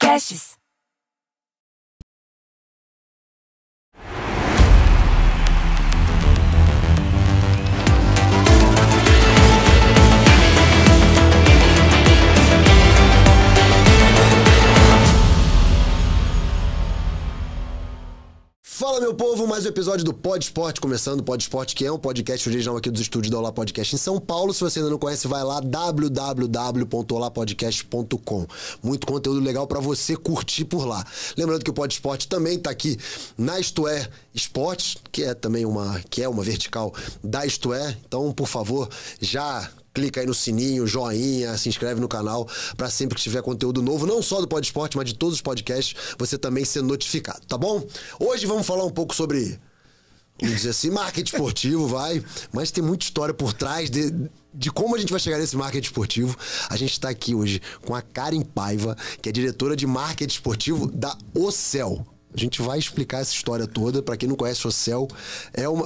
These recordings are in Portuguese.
Podcasts. Fala, meu povo, mais um episódio do Pod Esporte começando. Pod Esporte, que é um podcast original aqui dos estúdios da Olá Podcast em São Paulo. Se você ainda não conhece, vai lá, www.olapodcast.com. Muito conteúdo legal pra você curtir por lá. Lembrando que o Pod Esporte também tá aqui na Isto É Esportes, que é também uma vertical da Isto É. Então, por favor, já clica aí no sininho, joinha, se inscreve no canal pra sempre que tiver conteúdo novo, não só do Pod Esporte, mas de todos os podcasts, você também ser notificado, tá bom? Hoje vamos falar um pouco sobre, vamos dizer assim, marketing esportivo, mas tem muita história por trás de como a gente vai chegar nesse marketing esportivo. A gente tá aqui hoje com a Karen Paiva, que é diretora de marketing esportivo da Ocel. A gente vai explicar essa história toda. Pra quem não conhece o Ocel,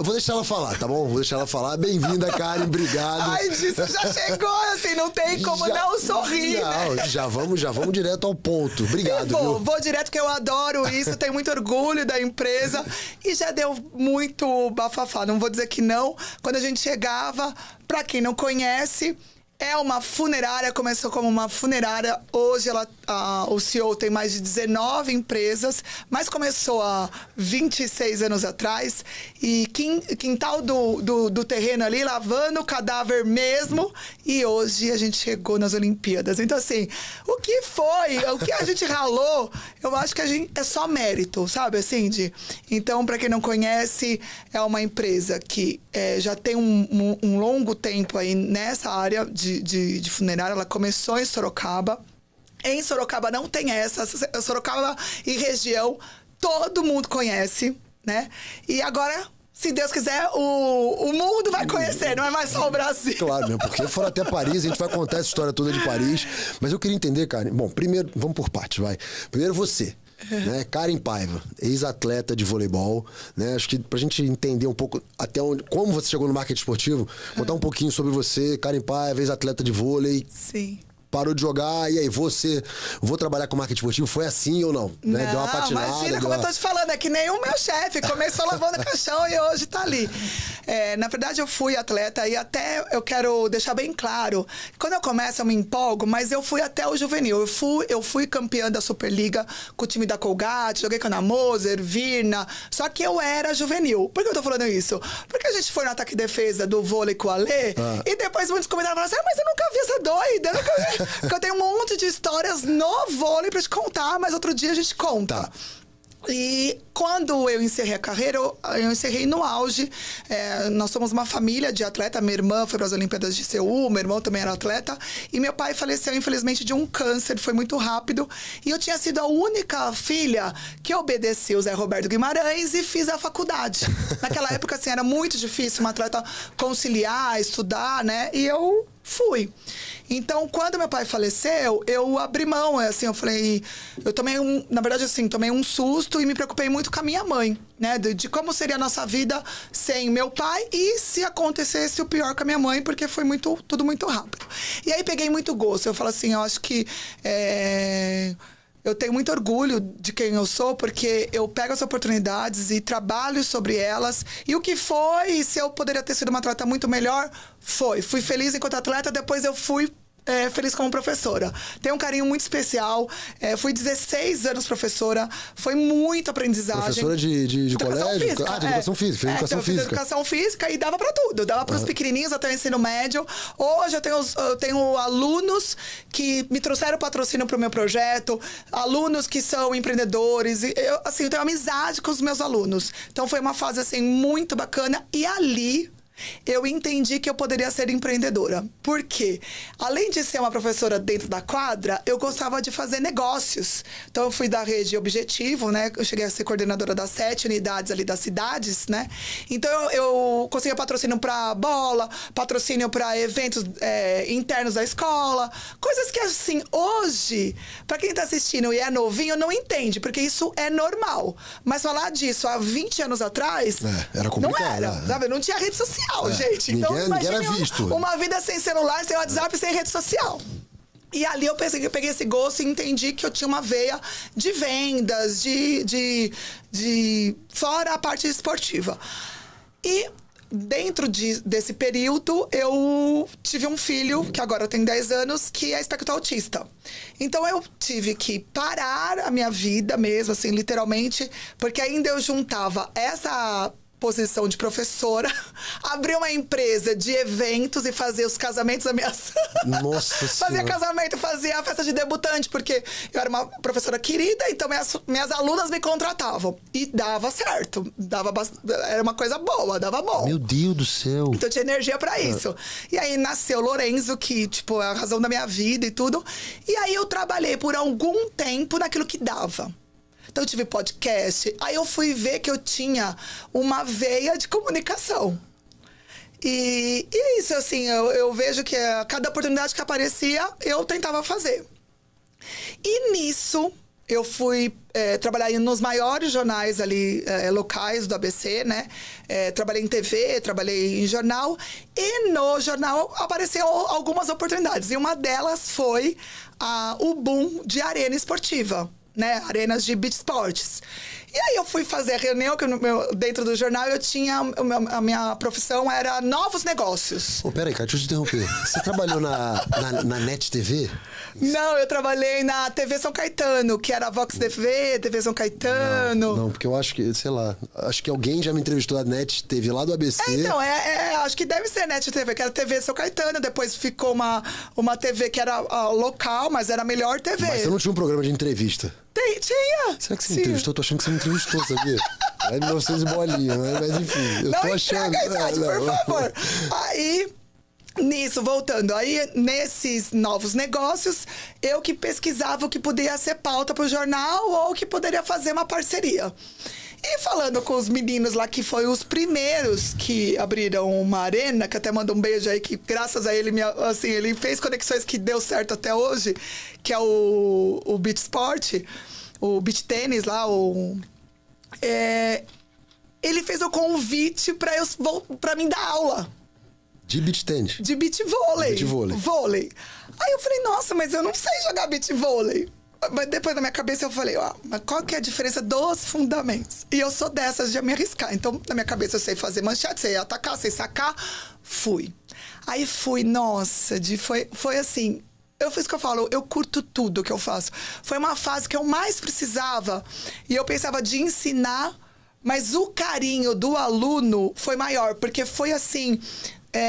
vou deixar ela falar, tá bom? Vou deixar ela falar. Bem-vinda, Karen, obrigado. Ai, disso já chegou, assim, não tem como não sorrir, não, né? Já vamos direto ao ponto. Obrigado, vou direto, que eu adoro isso, tenho muito orgulho da empresa. E já deu muito bafafá, não vou dizer que não. Quando a gente chegava, pra quem não conhece, é uma funerária, começou como uma funerária. Hoje o CEO tem mais de 19 empresas, mas começou há 26 anos atrás. E quintal do terreno ali, lavando o cadáver mesmo. E hoje a gente chegou nas Olimpíadas. Então, assim, o que a gente ralou, eu acho que é só mérito, sabe, assim, Então, para quem não conhece, é uma empresa que já tem um longo tempo aí nessa área de funerária. Ela começou em Sorocaba. Em Sorocaba não tem essa. Sorocaba e região, todo mundo conhece, né? E agora, se Deus quiser, o mundo vai conhecer, não é mais só o Brasil. Claro, mesmo, porque foram até Paris, a gente vai contar essa história toda de Paris. Mas eu queria entender, Karen. Bom, primeiro, vamos por partes, vai. Primeiro você. Né? Karen Paiva, ex-atleta de voleibol, né? Acho que pra gente entender um pouco como você chegou no marketing esportivo, contar um pouquinho sobre você, Karen Paiva, ex-atleta de vôlei. Sim. Parou de jogar, e aí, vou trabalhar com marketing esportivo, foi assim ou não? Né? Deu uma patinada. Imagina, como eu tô te falando, é que nem o meu chefe, começou lavando caixão e hoje tá ali. Na verdade, eu fui atleta e até eu quero deixar bem claro, quando eu começo eu me empolgo, mas eu fui até o juvenil. Eu fui campeã da Superliga com o time da Colgate, joguei com a Ana Moser, Virna, só que eu era juvenil. Por que eu tô falando isso? Porque a gente foi no ataque e defesa do vôlei com o Alê, e depois muitos comentários falaram assim, mas eu nunca vi essa doida, eu nunca vi. Porque eu tenho um monte de histórias no vôlei pra te contar, mas outro dia a gente conta. E quando eu encerrei a carreira, eu encerrei no auge. Nós somos uma família de atleta. Minha irmã foi para as Olimpíadas de Seul, meu irmão também era atleta. E meu pai faleceu, infelizmente, de um câncer. Foi muito rápido. E eu tinha sido a única filha que obedeceu o Zé Roberto Guimarães e fiz a faculdade. Naquela época, assim, era muito difícil uma atleta conciliar, estudar, né? E eu fui. Então, quando meu pai faleceu, eu abri mão, assim, eu falei... Eu tomei tomei um susto e me preocupei muito com a minha mãe, né? De como seria a nossa vida sem meu pai e se acontecesse o pior com a minha mãe, porque foi tudo muito rápido. E aí, peguei muito gosto. Eu falo assim, eu acho que... Eu tenho muito orgulho de quem eu sou, porque eu pego as oportunidades e trabalho sobre elas. E o que foi, se eu poderia ter sido uma atleta muito melhor, foi. Fui feliz enquanto atleta, depois eu fui feliz como professora. Tenho um carinho muito especial. Fui 16 anos professora. Foi muito aprendizagem. Professora de colégio? Física, de educação física. Educação física. Educação física e dava pra tudo. Dava pros pequenininhos até o ensino médio. Hoje eu tenho alunos que me trouxeram patrocínio pro meu projeto. Alunos que são empreendedores. E eu tenho amizade com os meus alunos. Então foi uma fase, assim, muito bacana. E ali eu entendi que eu poderia ser empreendedora. Por quê? Além de ser uma professora dentro da quadra, eu gostava de fazer negócios. Então, eu fui da rede Objetivo, né? Eu cheguei a ser coordenadora das 7 unidades ali das cidades, né? Então, eu conseguia patrocínio para bola, patrocínio para eventos internos da escola. Coisas que, assim, hoje, para quem tá assistindo e é novinho, não entende, porque isso é normal. Mas falar disso há 20 anos atrás... era complicado. Não era, sabe? Não tinha rede social, gente. Então, ninguém era visto. Uma vida sem celular, sem WhatsApp, sem rede social. E ali eu peguei esse gosto e entendi que eu tinha uma veia de vendas, fora a parte esportiva. E dentro desse período, eu tive um filho, que agora tem 10 anos, que é espectro autista. Então, eu tive que parar a minha vida mesmo, assim, literalmente, porque ainda eu juntava essa posição de professora, abrir uma empresa de eventos e fazer os casamentos ameaçados. Nossa Fazia casamento, fazia a festa de debutante, porque eu era uma professora querida, então minhas alunas me contratavam. E dava certo. Era uma coisa boa, dava bom. Meu Deus do céu. Então eu tinha energia pra isso. E aí nasceu o Lorenzo, que, tipo, é a razão da minha vida e tudo. E aí eu trabalhei por algum tempo naquilo que dava. Então eu tive podcast, aí eu fui ver que eu tinha uma veia de comunicação. E é isso, assim, eu vejo que a cada oportunidade que aparecia, eu tentava fazer. E nisso, eu fui trabalhar nos maiores jornais ali, locais do ABC, né? Trabalhei em TV, trabalhei em jornal. E no jornal apareceram algumas oportunidades. E uma delas foi o boom de arena esportiva. Né, arenas de beach sports. E aí eu fui fazer a reunião, que dentro do jornal eu tinha... A minha profissão era novos negócios. Peraí, cara, deixa eu te interromper. Você trabalhou na NET TV? Não, eu trabalhei na TV São Caetano, que era a Vox TV, TV São Caetano. Não, porque eu acho que, sei lá, acho que alguém já me entrevistou na NET TV lá do ABC. Então, acho que deve ser NET TV, que era TV São Caetano, depois ficou uma TV que era local, mas era a melhor TV. Mas você não tinha um programa de entrevista? Tinha. Será que você me entrevistou? Eu tô achando que você me entrevistou, sabia? É 1900 e bolinha, mas enfim. Eu tô achando. A idade, por favor. Aí, nisso, voltando. Aí, nesses novos negócios, eu que pesquisava o que podia ser pauta pro jornal ou que poderia fazer uma parceria. E falando com os meninos lá, que foi os primeiros que abriram uma arena, que até manda um beijo aí, que graças a ele, assim, ele fez conexões que deu certo até hoje, que é o beach sport, o beach tênis lá, ele fez o convite pra mim dar aula. De beach tênis? De beach vôlei. Beach vôlei. Vôlei. Aí eu falei, nossa, mas eu não sei jogar beach vôlei. Mas depois na minha cabeça eu falei, mas qual que é a diferença dos fundamentos? E eu sou dessas de me arriscar. Então, na minha cabeça eu sei fazer manchete, sei atacar, sei sacar. Fui. Aí fui, nossa, foi assim... Eu fiz o que eu falo, eu curto tudo que eu faço. Foi uma fase que eu mais precisava. E eu pensava de ensinar, mas o carinho do aluno foi maior. Porque foi assim...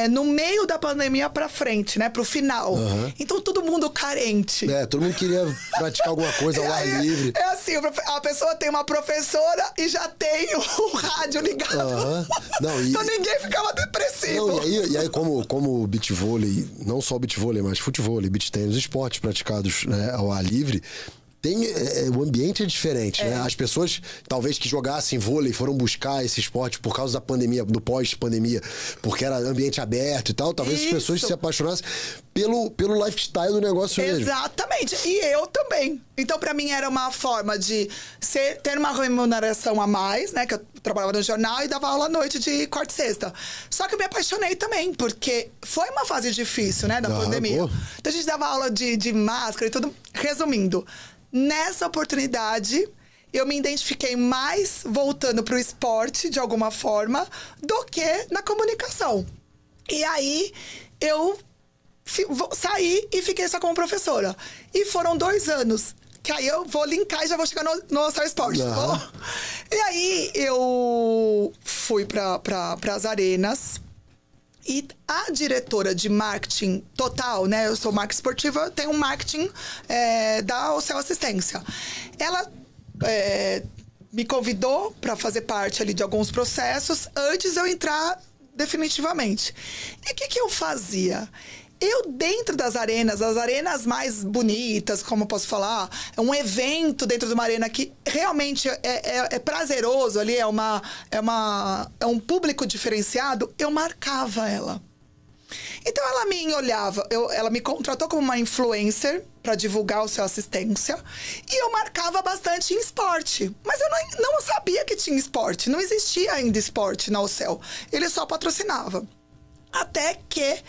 no meio da pandemia pra frente, né? Pro final. Uhum. Então, todo mundo carente. Todo mundo queria praticar alguma coisa ao ar livre. É assim, a pessoa tem uma professora e já tem o rádio ligado. Uhum. Então, ninguém ficava depressivo. Não, e aí como beach vôlei, não só beach vôlei, mas futevôlei, beach tênis, esportes praticados, né, ao ar livre... o ambiente é diferente, né? As pessoas, talvez, que jogassem vôlei, foram buscar esse esporte por causa da pandemia, do pós-pandemia, porque era ambiente aberto e tal. Talvez as pessoas se apaixonassem pelo lifestyle do negócio mesmo. Exatamente. E eu também. Então, pra mim, era uma forma de ter uma remuneração a mais, né? Que eu trabalhava no jornal e dava aula à noite de quarta e sexta. Só que eu me apaixonei também, porque foi uma fase difícil, né? Da pandemia. Então, a gente dava aula de máscara e tudo. Resumindo... Nessa oportunidade, eu me identifiquei mais voltando para o esporte, de alguma forma, do que na comunicação. E aí, eu saí e fiquei só como professora. E foram 2 anos. Que aí eu vou linkar e já vou chegar no Star Sport. Uhum. E aí, eu fui para as arenas. E a diretora de marketing total, né? Eu sou marketing esportiva, eu tenho um marketing da Ocel Assistência. Ela me convidou para fazer parte ali de alguns processos antes de eu entrar definitivamente. E o que eu fazia? Eu, dentro das arenas, as arenas mais bonitas, como eu posso falar, é um evento dentro de uma arena que realmente é prazeroso ali, é um público diferenciado, eu marcava ela. Então, ela me olhava, ela me contratou como uma influencer para divulgar o seu assistência, e eu marcava bastante em esporte. Mas eu não sabia que tinha esporte, não existia ainda esporte na Ocel, ele só patrocinava. Até que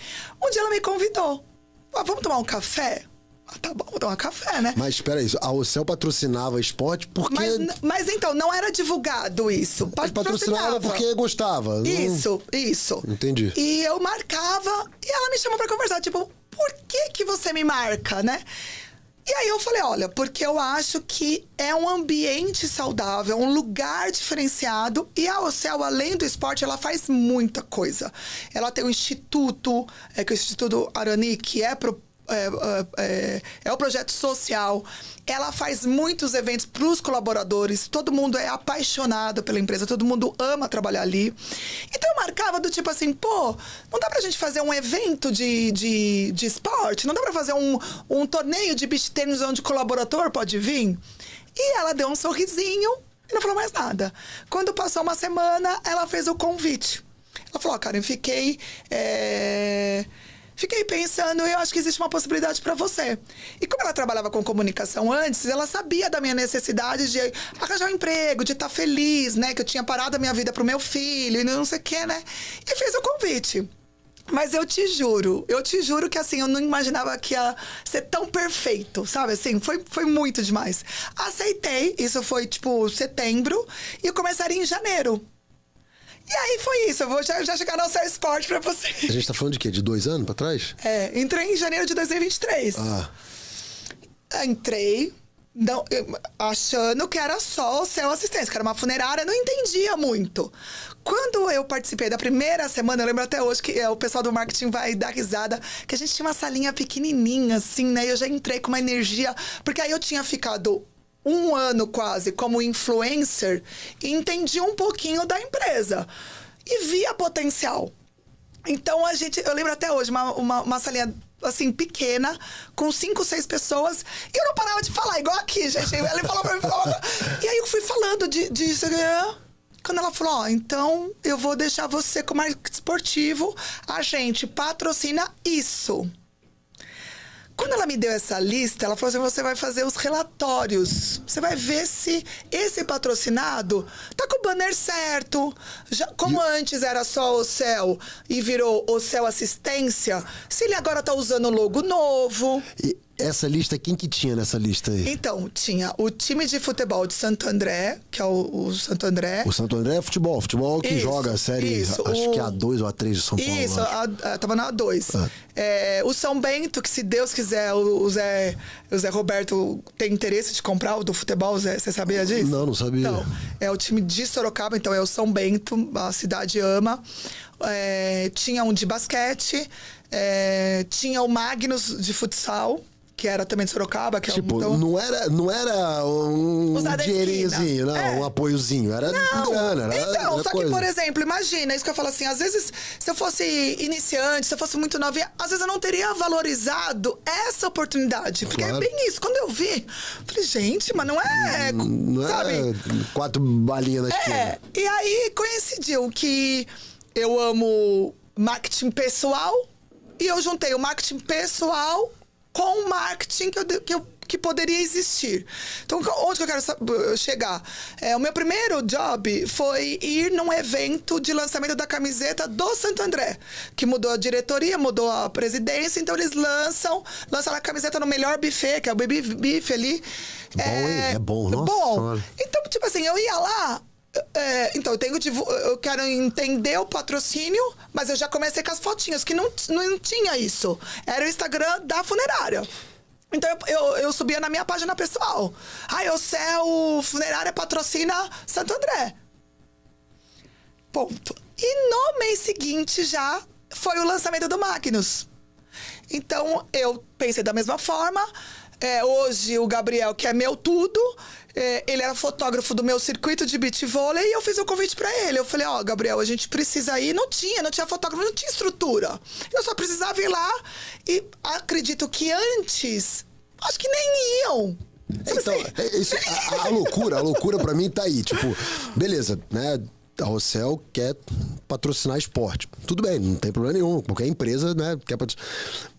um dia ela me convidou. Vamos tomar um café? Ah, tá bom, vou tomar café, né? Mas espera aí, a Ocel patrocinava esporte porque... Mas então, não era divulgado isso. Mas patrocinava porque gostava. Isso. Entendi. E eu marcava e ela me chamou pra conversar. Tipo, por que você me marca, né? E aí eu falei, olha, porque eu acho que é um ambiente saudável, um lugar diferenciado. E a Ocel, além do esporte, ela faz muita coisa. Ela tem um instituto, que é o Instituto Arani, que é o projeto social. Ela faz muitos eventos para os colaboradores. Todo mundo é apaixonado pela empresa. Todo mundo ama trabalhar ali. Então eu marcava do tipo assim, pô, não dá pra gente fazer um evento de esporte? Não dá pra fazer um torneio de beach tennis onde o colaborador pode vir? E ela deu um sorrisinho e não falou mais nada. Quando passou uma semana, ela fez o convite. Ela falou, Karen, fiquei pensando, eu acho que existe uma possibilidade para você. E como ela trabalhava com comunicação antes, ela sabia da minha necessidade de arranjar um emprego, de estar feliz, né? Que eu tinha parado a minha vida pro meu filho e não sei o quê, né? E fez o convite. Mas eu te juro que assim, eu não imaginava que ia ser tão perfeito, sabe? Assim, foi muito demais. Aceitei, isso foi tipo setembro, e eu começaria em janeiro. E aí foi isso, eu vou já chegar no Ocel Esporte pra você. A gente tá falando de quê? De 2 anos pra trás? Entrei em janeiro de 2023. Entrei, não, achando que era só Ocel Assistência, que era uma funerária, não entendia muito. Quando eu participei da primeira semana, eu lembro até hoje que o pessoal do marketing vai dar risada, que a gente tinha uma salinha pequenininha, assim, né? E eu já entrei com uma energia, porque aí eu tinha ficado 1 ano quase como influencer e entendi um pouquinho da empresa e via potencial. Então eu lembro até hoje, uma salinha assim, pequena, com 5, 6 pessoas, e eu não parava de falar, igual aqui, gente. Ela falou pra mim, e aí eu fui falando disso. Quando ela falou, então eu vou deixar você como marketing esportivo, a gente patrocina isso. Quando ela me deu essa lista, ela falou assim, você vai fazer os relatórios. Você vai ver se esse patrocinado tá com o banner certo. Como antes era só Ocel e virou Ocel Assistência, se ele agora tá usando o logo novo. E essa lista, quem que tinha nessa lista aí? Então, tinha o time de futebol de Santo André, que é o Santo André. O Santo André é futebol que joga a série, acho que é A2 ou A3 de São Paulo. Isso, tava na A2. O São Bento, que se Deus quiser, o Zé Roberto tem interesse de comprar o do futebol, Zé, você sabia disso? Não sabia. Então, é o time de Sorocaba, então é o São Bento, a cidade ama. Tinha um de basquete, tinha o Magnus de futsal, que era também de Sorocaba. Que tipo, não era um dinheirinhozinho, um apoiozinho. Era grana. Então, só que, por exemplo, imagina, isso que eu falo assim, às vezes, se eu fosse iniciante, se eu fosse muito novinha, às vezes eu não teria valorizado essa oportunidade. Porque é bem isso. Quando eu vi, falei, gente, mas não é... Não sabe? É 4 balinhas na esquina. E aí coincidiu que eu amo marketing pessoal e eu juntei o marketing pessoal com o marketing que poderia existir. Então, onde que eu quero chegar? O meu primeiro job foi ir num evento de lançamento da camiseta do Santo André, que mudou a diretoria, mudou a presidência, então eles lançaram a camiseta no melhor buffet, que é o Baby Beef ali. Bom, é bom, nossa. Bom. Então, tipo assim, eu ia lá, então eu quero entender o patrocínio, mas eu já comecei com as fotinhas, que não tinha isso. Era o Instagram da funerária. Então eu subia na minha página pessoal. Ocel Funerária patrocina Santo André. Ponto. E no mês seguinte já foi o lançamento do Magnus. Então eu pensei da mesma forma. Hoje o Gabriel, que é meu tudo, ele era fotógrafo do meu circuito de beach vôlei, e eu fiz o convite pra ele. Eu falei, Gabriel, a gente precisa ir. Não tinha fotógrafo, não tinha estrutura. Eu só precisava ir lá, e acredito que antes, acho que nem iam. Então, a loucura pra mim tá aí. Tipo, beleza, né? A Ocel quer patrocinar esporte. Tudo bem, não tem problema nenhum. Qualquer empresa, né, quer patrocinar.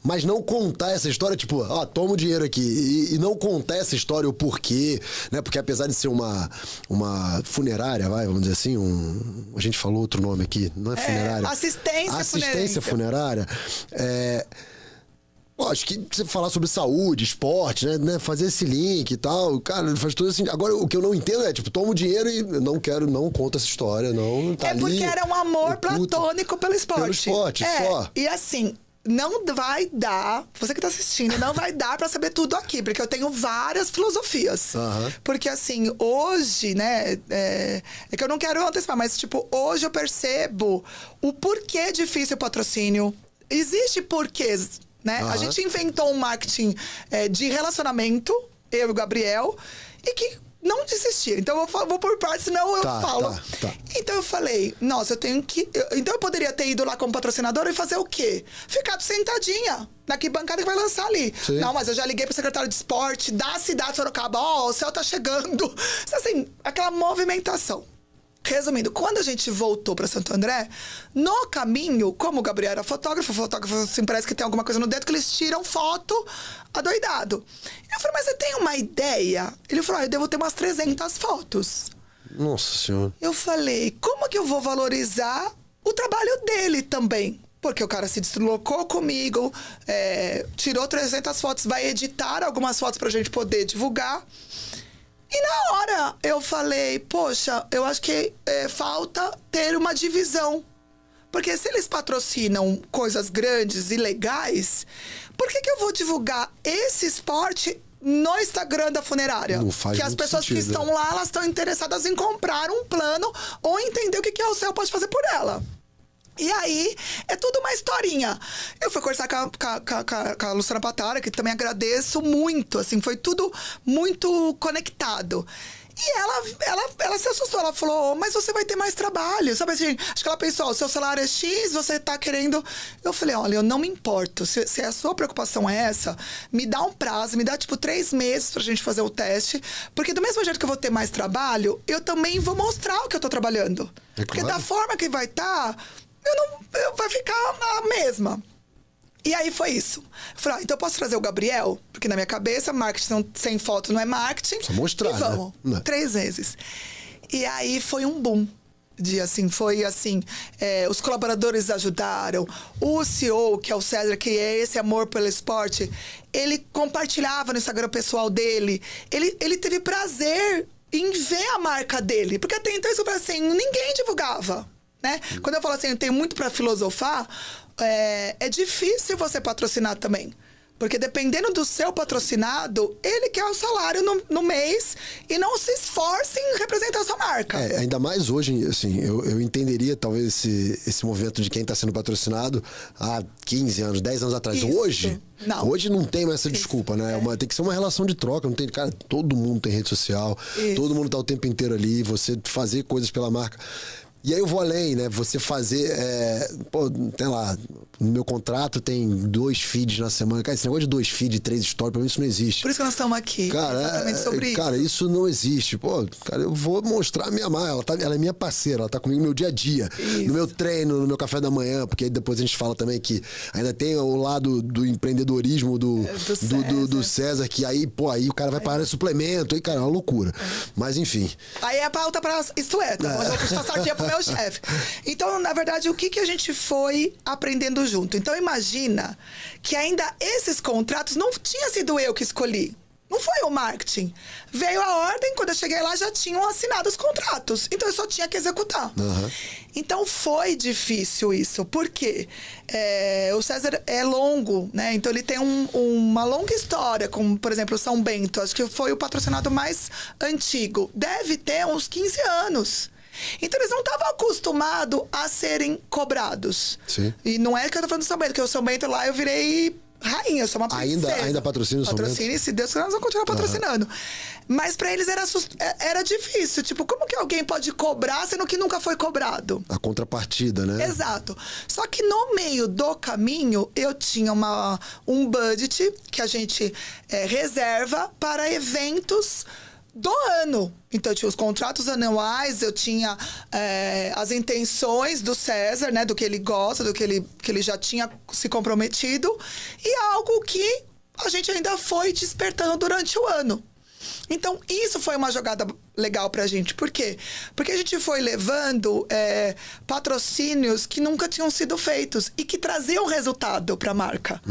Mas não contar essa história, tipo, toma o dinheiro aqui. E não contar essa história, o porquê, né? Porque apesar de ser uma funerária, vamos dizer assim, a gente falou outro nome aqui, não é funerária. Assistência funerária. Pô, acho que você falar sobre saúde, esporte, né? Fazer esse link e tal, cara, faz tudo assim. Agora, o que eu não entendo é, tipo, toma o dinheiro e não conta essa história, não. Tá ali, porque era um amor oculto, platônico pelo esporte. Pelo esporte, só. E assim, não vai dar, você que tá assistindo, não vai dar pra saber tudo aqui, porque eu tenho várias filosofias. Porque assim, hoje, né, é que eu não quero antecipar, mas tipo, hoje eu percebo o porquê é difícil o patrocínio. Existe porquês, né? A gente inventou um marketing de relacionamento, eu e o Gabriel, e que não desistia. Então eu vou por partes, senão eu falo. Tá. Então eu falei, nossa, eu tenho que... Então eu poderia ter ido lá como patrocinadora e fazer o quê? Ficar sentadinha na bancada que vai lançar ali. Sim. Não, mas eu já liguei pro secretário de esporte da cidade de Sorocaba. Ó, o céu tá chegando. Assim, aquela movimentação. Resumindo, quando a gente voltou para Santo André, no caminho, como o Gabriel era fotógrafo assim, parece que tem alguma coisa no dedo, que eles tiram foto adoidado. Eu falei, mas você tem uma ideia? Ele falou, eu devo ter umas 300 fotos. Nossa Senhora. Eu falei, como que eu vou valorizar o trabalho dele também? Porque o cara se deslocou comigo, tirou 300 fotos, vai editar algumas fotos pra gente poder divulgar. E na hora eu falei, poxa, eu acho que falta ter uma divisão. Porque se eles patrocinam coisas grandes e legais, por que eu vou divulgar esse esporte no Instagram da funerária? Não faz que as muito pessoas sentido, que estão lá, elas estão interessadas em comprar um plano ou entender o que o céu pode fazer por ela. E aí, é tudo uma historinha. Eu fui conversar com a Luciana Patara, que também agradeço muito, assim, foi tudo muito conectado. E ela se assustou, ela falou, mas você vai ter mais trabalho, sabe assim? Acho que ela pensou, o seu salário é X, você tá querendo... Eu falei, olha, eu não me importo, se a sua preocupação é essa, me dá um prazo, me dá tipo 3 meses pra gente fazer o teste, porque do mesmo jeito que eu vou ter mais trabalho, eu também vou mostrar o que eu tô trabalhando. Porque da forma que vai estar... vai ficar a mesma. E aí foi isso. Eu falei, então eu posso trazer o Gabriel? Porque na minha cabeça, marketing sem foto não é marketing. Só mostrar, e vamos, né? 3 vezes. E aí foi um boom. Os colaboradores ajudaram. O CEO, que é o César, que é esse amor pelo esporte, ele compartilhava no Instagram pessoal dele. Ele teve prazer em ver a marca dele. Porque até então, isso foi assim, ninguém divulgava. Né? Quando eu falo assim, eu tenho muito para filosofar, é difícil você patrocinar também. Porque dependendo do seu patrocinado, ele quer o salário no mês e não se esforça em representar a sua marca. Ainda mais hoje, assim, eu entenderia talvez esse movimento de quem está sendo patrocinado há 15 anos, 10 anos atrás. Isso. Hoje não tem mais essa desculpa, né? Tem que ser uma relação de troca. Não tem, cara, todo mundo tem rede social, todo mundo tá o tempo inteiro ali, você fazer coisas pela marca. E aí eu vou além, né? Você fazer... tem lá, no meu contrato tem 2 feeds na semana. Cara, esse negócio de 2 feeds, 3 stories, pra mim isso não existe. Por isso que nós estamos aqui. Cara, exatamente sobre isso. Cara, isso não existe. Pô, cara, eu vou mostrar a minha marca. Ela é minha parceira, ela tá comigo no meu dia a dia. Isso. No meu treino, no meu café da manhã. Porque aí depois a gente fala também que ainda tem o lado do empreendedorismo do César, que aí, aí o cara vai parar de suplemento. Aí, cara, é uma loucura. Mas, enfim. Aí é a pauta pra Isto É, tá? Eu vou passar aqui pro meu chefe. Então, na verdade, o que a gente foi aprendendo junto? Então, imagina que ainda esses contratos não tinha sido eu que escolhi. Não foi o marketing. Veio a ordem, quando eu cheguei lá, já tinham assinado os contratos. Então, eu só tinha que executar. Então, foi difícil isso. Por quê? O César é longo, né? Então, ele tem uma longa história, como, por exemplo, o São Bento. Acho que foi o patrocinado mais antigo. Deve ter uns 15 anos. Então, eles não estavam acostumados a serem cobrados. Sim. E não é que eu tô falando do São Bento, porque o São Bento lá eu virei rainha, eu sou uma princesa. Ainda patrocina o São Bento? Patrocina, e se Deus quiser, nós vamos continuar patrocinando. Mas pra eles era difícil. Tipo, como que alguém pode cobrar sendo que nunca foi cobrado? A contrapartida, né? Exato. Só que no meio do caminho, eu tinha um budget que a gente reserva para eventos do ano. Então, eu tinha os contratos anuais, eu tinha as intenções do César, né? Do que ele gosta, do que ele já tinha se comprometido. E algo que a gente ainda foi despertando durante o ano. Então, isso foi uma jogada legal pra gente. Por quê? Porque a gente foi levando patrocínios que nunca tinham sido feitos e que traziam resultado pra marca.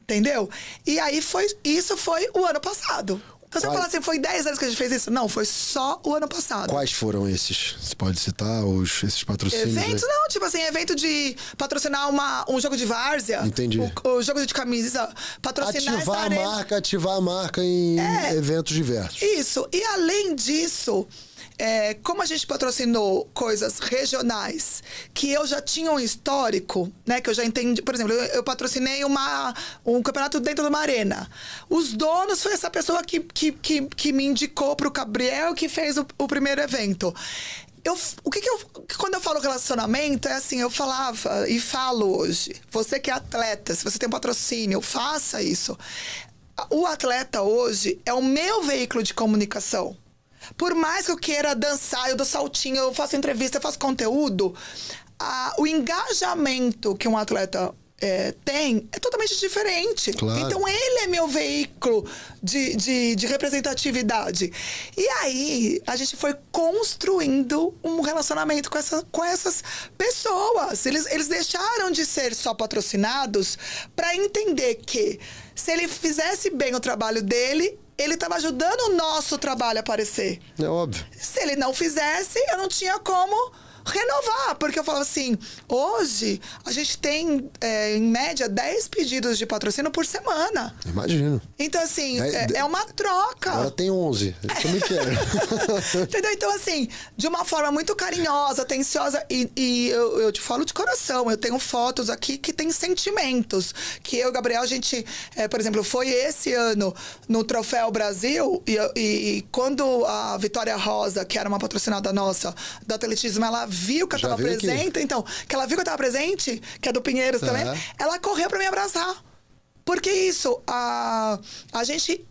Entendeu? E aí isso foi o ano passado. Então você fala assim, foi 10 anos que a gente fez isso? Não, foi só o ano passado. Quais foram esses? Você pode citar esses patrocínios? Eventos, não, tipo assim, evento de patrocinar um jogo de várzea. Entendi. O jogo de camisa, patrocinar ativar a marca em eventos diversos. Isso. E além disso, como a gente patrocinou coisas regionais, que eu já tinha um histórico, né? Que eu já entendi. Por exemplo, eu patrocinei um campeonato dentro de uma arena. Os donos foi essa pessoa que me indicou pro Gabriel, que fez o primeiro evento. Quando eu falo relacionamento, é assim, eu falava e falo hoje. Você que é atleta, se você tem um patrocínio, faça isso. O atleta hoje é o meu veículo de comunicação. Por mais que eu queira dançar, eu dou saltinho, eu faço entrevista, eu faço conteúdo, o engajamento que um atleta tem é totalmente diferente. Claro. Então, ele é meu veículo de representatividade. E aí, a gente foi construindo um relacionamento com essas pessoas. Eles deixaram de ser só patrocinados para entender que, se ele fizesse bem o trabalho dele, ele estava ajudando o nosso trabalho a aparecer. É óbvio. Se ele não fizesse, eu não tinha como renovar. Porque eu falo assim, hoje a gente tem, em média, 10 pedidos de patrocínio por semana. Imagino. Então, assim, é uma troca. Agora tem 11. Eu também quero. Entendeu? Então, assim, de uma forma muito carinhosa, atenciosa. E eu te falo de coração. Eu tenho fotos aqui que tem sentimentos. Que eu e o Gabriel, a gente... por exemplo, foi esse ano no Troféu Brasil. E quando a Vitória Rosa, que era uma patrocinada nossa do atletismo, ela viu que eu estava presente. Então, que ela viu que eu estava presente, que é do Pinheiros também, ela correu para me abraçar. Porque isso, a gente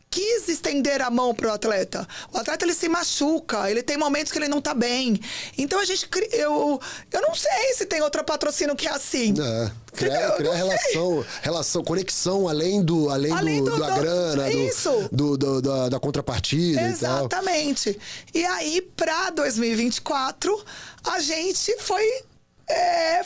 quis estender a mão pro atleta. O atleta, ele se machuca, ele tem momentos que ele não tá bem. Então, eu não sei se tem outro patrocínio que é assim. Criar relação, conexão além da grana, da contrapartida. Exatamente. E aí, para 2024, a gente foi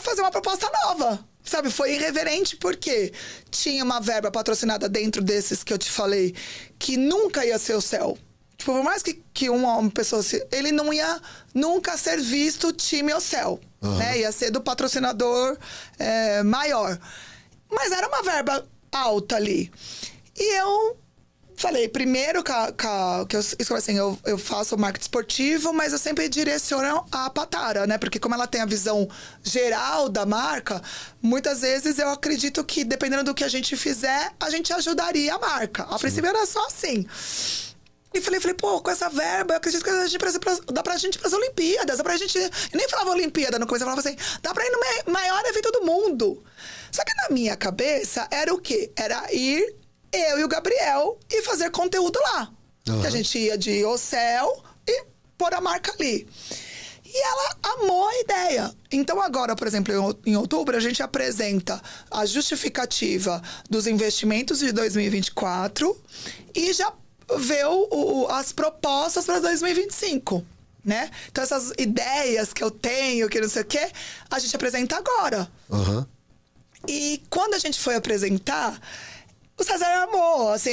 fazer uma proposta nova. Sabe, foi irreverente porque tinha uma verba patrocinada dentro desses que eu te falei, que nunca ia ser o céu. Tipo, por mais que uma pessoa... Ele não ia nunca ser visto time ao céu. Né? Ia ser do patrocinador maior. Mas era uma verba alta ali. E eu falei, primeiro eu faço marketing esportivo, mas eu sempre direciono a Patara, né? Porque como ela tem a visão geral da marca, muitas vezes eu acredito que, dependendo do que a gente fizer, a gente ajudaria a marca. A princípio era só assim. E falei, pô, com essa verba, eu acredito que dá pra gente ir pras Olimpíadas, dá pra gente... Eu nem falava Olimpíada no começo, eu falava assim, dá pra ir no maior evento do mundo. Só que na minha cabeça era o quê? Era ir... eu e o Gabriel, e fazer conteúdo lá. Que a gente ia de Ocel e pôr a marca ali. E ela amou a ideia. Então agora, por exemplo, em outubro, a gente apresenta a justificativa dos investimentos de 2024 e já vê as propostas para 2025. Né? Então essas ideias que eu tenho, que não sei o quê, a gente apresenta agora. E quando a gente foi apresentar... O César amou, assim,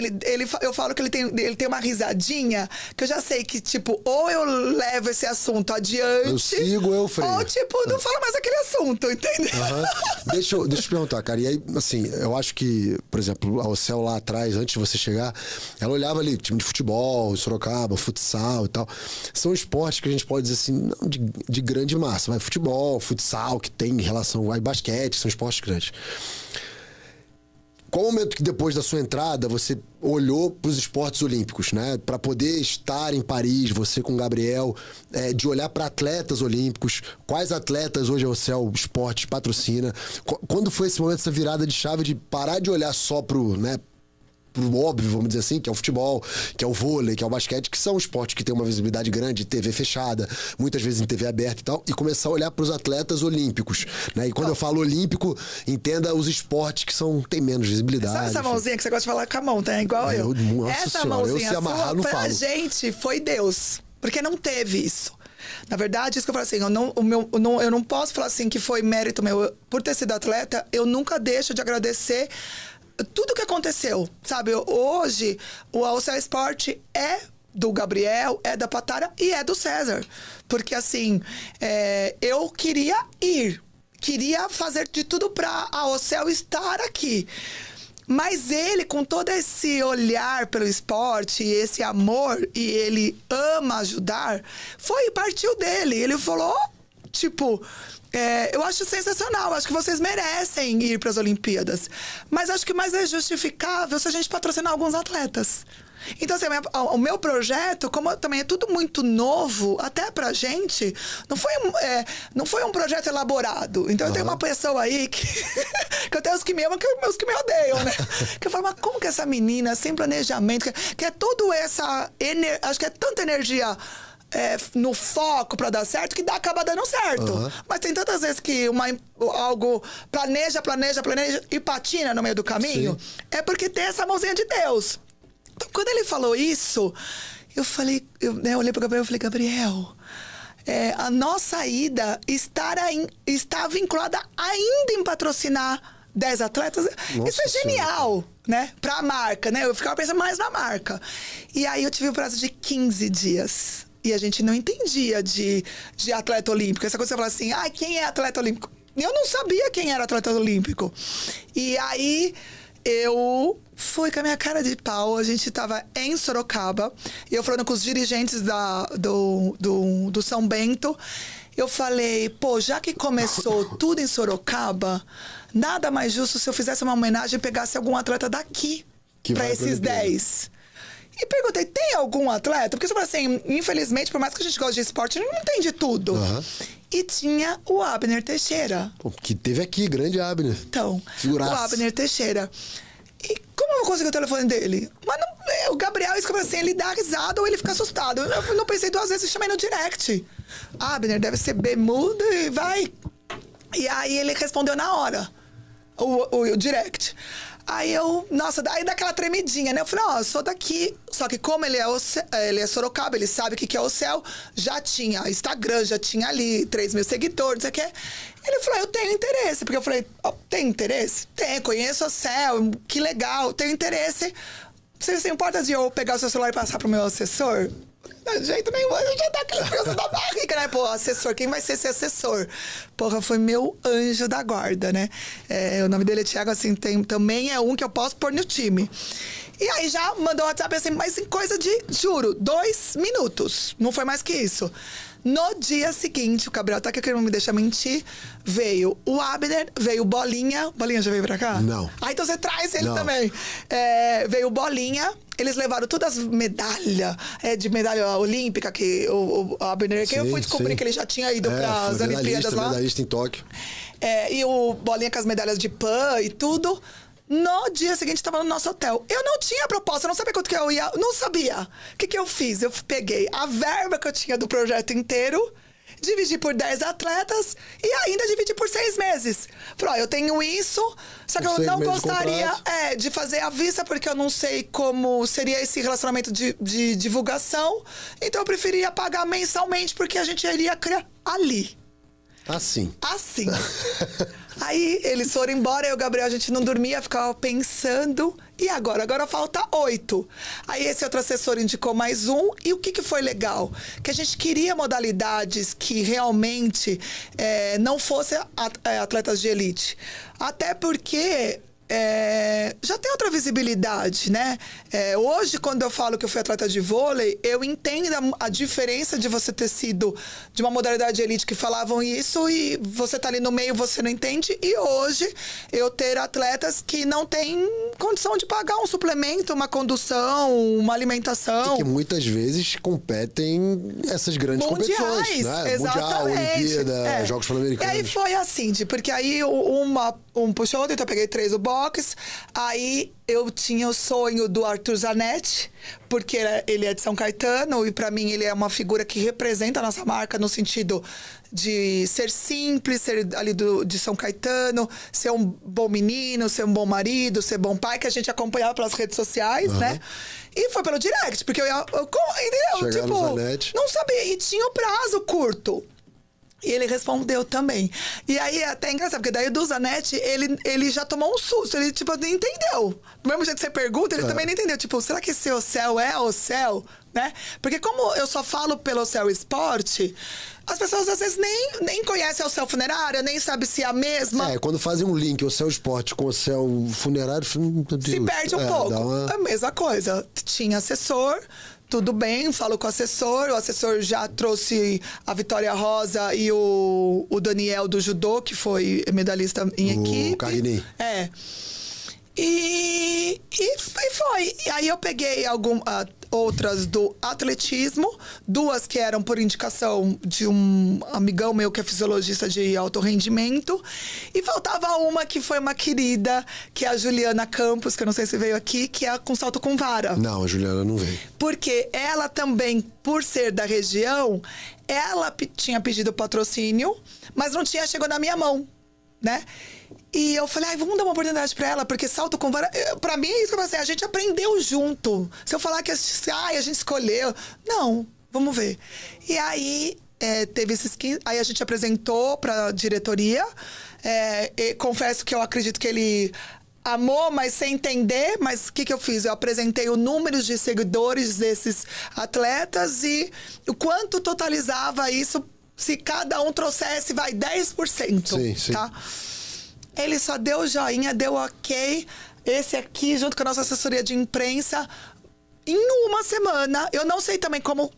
eu falo que ele tem uma risadinha, que eu já sei que, tipo, ou eu levo esse assunto adiante... Eu sigo, eu freio. Ou, tipo, não falo mais aquele assunto, entendeu? Deixa eu te perguntar, cara, e aí, assim, eu acho que, por exemplo, a Ocel lá atrás, antes de você chegar, ela olhava ali, time de futebol, Sorocaba, futsal e tal. São esportes que a gente pode dizer assim, não de grande massa, mas futebol, futsal, que tem relação, aí basquete, são esportes grandes. Qual o momento que depois da sua entrada você olhou para os esportes olímpicos, né? Para poder estar em Paris, você com o Gabriel, de olhar para atletas olímpicos, quais atletas hoje a Ocel Esportes patrocina? Quando foi esse momento, essa virada de chave de parar de olhar só pro óbvio, vamos dizer assim, que é o futebol, que é o vôlei, que é o basquete, que são esportes que têm uma visibilidade grande, TV fechada, muitas vezes em TV aberta e tal, e começar a olhar para os atletas olímpicos, né? E quando eu falo olímpico, entenda os esportes que têm menos visibilidade. Sabe essa mãozinha que você gosta de falar com a mão, tá? Igual eu. Nossa senhora, eu se amarrar, não falo. Pra gente, foi Deus. Porque não teve isso. Na verdade, isso que eu falo assim, eu não posso falar assim que foi mérito meu. Por ter sido atleta, eu nunca deixo de agradecer tudo que aconteceu, sabe? Hoje, o Ao Céu Esporte é do Gabriel, é da Patara e é do César. Porque, assim, eu queria ir. Queria fazer de tudo para a Ao Céu estar aqui. Mas ele, com todo esse olhar pelo esporte, esse amor, e ele ama ajudar, partiu dele. Ele falou, tipo... eu acho sensacional, acho que vocês merecem ir para as Olimpíadas. Mas acho que mais é justificável se a gente patrocinar alguns atletas. Então, assim, o meu projeto, como também é tudo muito novo, até pra gente, não foi um projeto elaborado. Então, eu tenho uma pessoa aí que eu tenho os que me amam e os que me odeiam, né? Que eu falo, mas como que essa menina, sem planejamento, que é toda essa... acho que é tanta energia... no foco pra dar certo, que acaba dando certo. Mas tem tantas vezes que algo planeja e patina no meio do caminho. Sim. É porque tem essa mãozinha de Deus. Então, quando ele falou isso, eu falei, eu olhei pro Gabriel e falei, Gabriel, a nossa ida está vinculada ainda em patrocinar 10 atletas. Nossa, isso é genial, né? Pra marca, né? Eu ficava pensando mais na marca. E aí eu tive o prazo de 15 dias. E a gente não entendia de atleta olímpico. Essa coisa que você fala assim, quem é atleta olímpico? Eu não sabia quem era atleta olímpico. E aí, eu fui com a minha cara de pau. A gente tava em Sorocaba. E eu falando com os dirigentes do São Bento. Eu falei, pô, já que começou tudo em Sorocaba, nada mais justo se eu fizesse uma homenagem e pegasse algum atleta daqui para esses 10. E perguntei, tem algum atleta? Porque você fala assim, infelizmente, por mais que a gente goste de esporte, não entende tudo. E tinha o Abner Teixeira. Que teve aqui, grande Abner. Então, figuraça. O Abner Teixeira. E como eu vou conseguir o telefone dele? Mas não, o Gabriel escreveu assim, ele dá risada ou ele fica assustado. Eu não pensei 2 vezes, chamei no direct. Abner deve ser bermuda e vai. E aí ele respondeu na hora, o direct. Aí aí dá aquela tremidinha, né? Eu falei, eu sou daqui. Só que como ele é Sorocaba, ele sabe o que é o céu. Já tinha Instagram, já tinha ali 3 mil seguidores, não sei o que. Ele falou, eu tenho interesse. Porque eu falei, tem interesse? Tem, conheço o céu, que legal, tenho interesse. Você se importa de eu pegar o seu celular e passar pro meu assessor? De jeito nenhum, já dá aquele peso da barriga, né? Pô, assessor, quem vai ser esse assessor? Porra, foi meu anjo da guarda, né? O nome dele é Thiago, assim, também é um que eu posso pôr no time. E aí já mandou um WhatsApp assim, mas em coisa de, juro, 2 minutos. Não foi mais que isso. No dia seguinte, o Gabriel tá aqui, que ele não me deixa mentir, veio o Abner, veio o Bolinha. Bolinha já veio pra cá? Não. Então você traz ele também. Veio o Bolinha, eles levaram todas as medalhas, de medalha olímpica, que o Abner, que eu fui descobrir que ele já tinha ido para as Olimpíadas lá. Medalhista em Tóquio. E o Bolinha com as medalhas de PAN e tudo. No dia seguinte, estava no nosso hotel. Eu não tinha proposta, eu não sabia quanto que eu ia... Não sabia. O que eu fiz? Eu peguei a verba que eu tinha do projeto inteiro, dividi por 10 atletas e ainda dividi por 6 meses. Falei, eu tenho isso, só que eu não gostaria de fazer à vista, porque eu não sei como seria esse relacionamento de divulgação. Então, eu preferia pagar mensalmente, porque a gente iria criar ali. Assim. Aí eles foram embora, eu e o Gabriel, a gente não dormia, ficava pensando. E agora? Agora falta 8. Aí esse outro assessor indicou mais um. E o que foi legal? Que a gente queria modalidades que realmente não fossem atletas de elite. Até porque... já tem outra visibilidade, né? Hoje, quando eu falo que eu fui atleta de vôlei, eu entendo a diferença de você ter sido de uma modalidade de elite que falavam isso e você tá ali no meio, você não entende. E hoje, eu ter atletas que não têm condição de pagar um suplemento, uma condução, uma alimentação. E que muitas vezes competem essas grandes competições, né? Mundial, Olimpíada, Jogos Pan-Americanos. E aí foi assim, porque aí um puxou outro, então eu peguei 3 do box. Aí eu tinha o sonho do Arthur Zanetti, porque ele é de São Caetano e para mim ele é uma figura que representa a nossa marca no sentido de ser simples, ser ali de São Caetano, ser um bom menino, ser um bom marido, ser bom pai, que a gente acompanhava pelas redes sociais, né? E foi pelo direct, porque entendeu? Chegar tipo, não sabia. E tinha o prazo curto. E ele respondeu também. E aí é até engraçado, porque daí do Zanetti, ele já tomou um susto. Ele, tipo, não entendeu. Do mesmo jeito que você pergunta, ele também não entendeu. Tipo, será que esse Ocel é Ocel? Né? Porque como eu só falo pelo Ocel Esporte, as pessoas às vezes nem conhecem a Ocel Funerária, nem sabem se é a mesma. Quando fazem um link Ocel Esporte com Ocel Funerário, meu Deus, se perde um pouco. A mesma coisa. Tinha assessor. Tudo bem, falo com o assessor já trouxe a Vitória Rosa e o Daniel do judô, que foi medalhista em equipe. O Carney. E foi. E aí eu peguei outras do atletismo, 2 que eram por indicação de um amigão meu que é fisiologista de alto rendimento, e faltava uma que foi uma querida, que é a Juliana Campos, que eu não sei se veio aqui, que é com salto com vara. Não, a Juliana não veio. Porque ela também, por ser da região, ela tinha pedido patrocínio, mas não tinha chegado na minha mão, né? E eu falei, vamos dar uma oportunidade pra ela, porque salto com vara... Pra mim, é isso que eu falei assim, a gente aprendeu junto. Se eu falar que a gente escolheu... Não, vamos ver. E aí, teve esses 15... Aí a gente apresentou pra diretoria. E confesso que eu acredito que ele amou, mas sem entender. Mas o que eu fiz? Eu apresentei o número de seguidores desses atletas e o quanto totalizava isso se cada um trouxesse, 10%. Sim. Tá? Ele só deu joinha, deu ok. Esse aqui, junto com a nossa assessoria de imprensa, em uma semana. Eu não sei também como.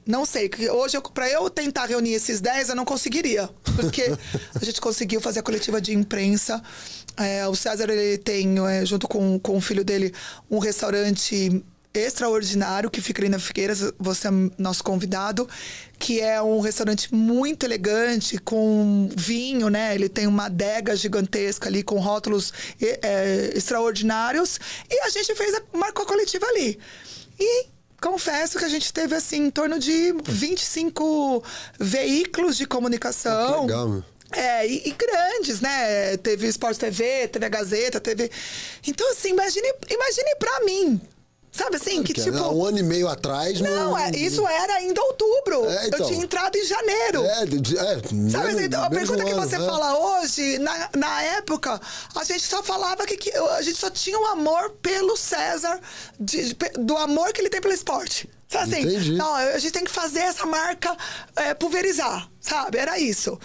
Não sei. Hoje, pra eu tentar reunir esses 10, eu não conseguiria. Porque a gente conseguiu fazer a coletiva de imprensa. O César, ele tem, junto com o filho dele, um restaurante extraordinário que fica ali na Figueiras. Você é nosso convidado, que é um restaurante muito elegante, com vinho, né? Ele tem uma adega gigantesca ali, com rótulos extraordinários. E a gente marcou a coletiva ali. E confesso que a gente teve, assim, em torno de 25 veículos de comunicação. Que legal, meu. E grandes, né? Teve Sport TV, teve a Gazeta, teve... Então, assim, imagine pra mim. Sabe assim, que tipo... Há 1 ano e meio atrás... Não, isso era ainda outubro. Então. Eu tinha entrado em janeiro. Sabe assim, então, a pergunta que você fala hoje, na época, a gente só falava que a gente só tinha um amor pelo César, do amor que ele tem pelo esporte. Sabe assim? Entendi. Não, a gente tem que fazer essa marca pulverizar, sabe? Era isso.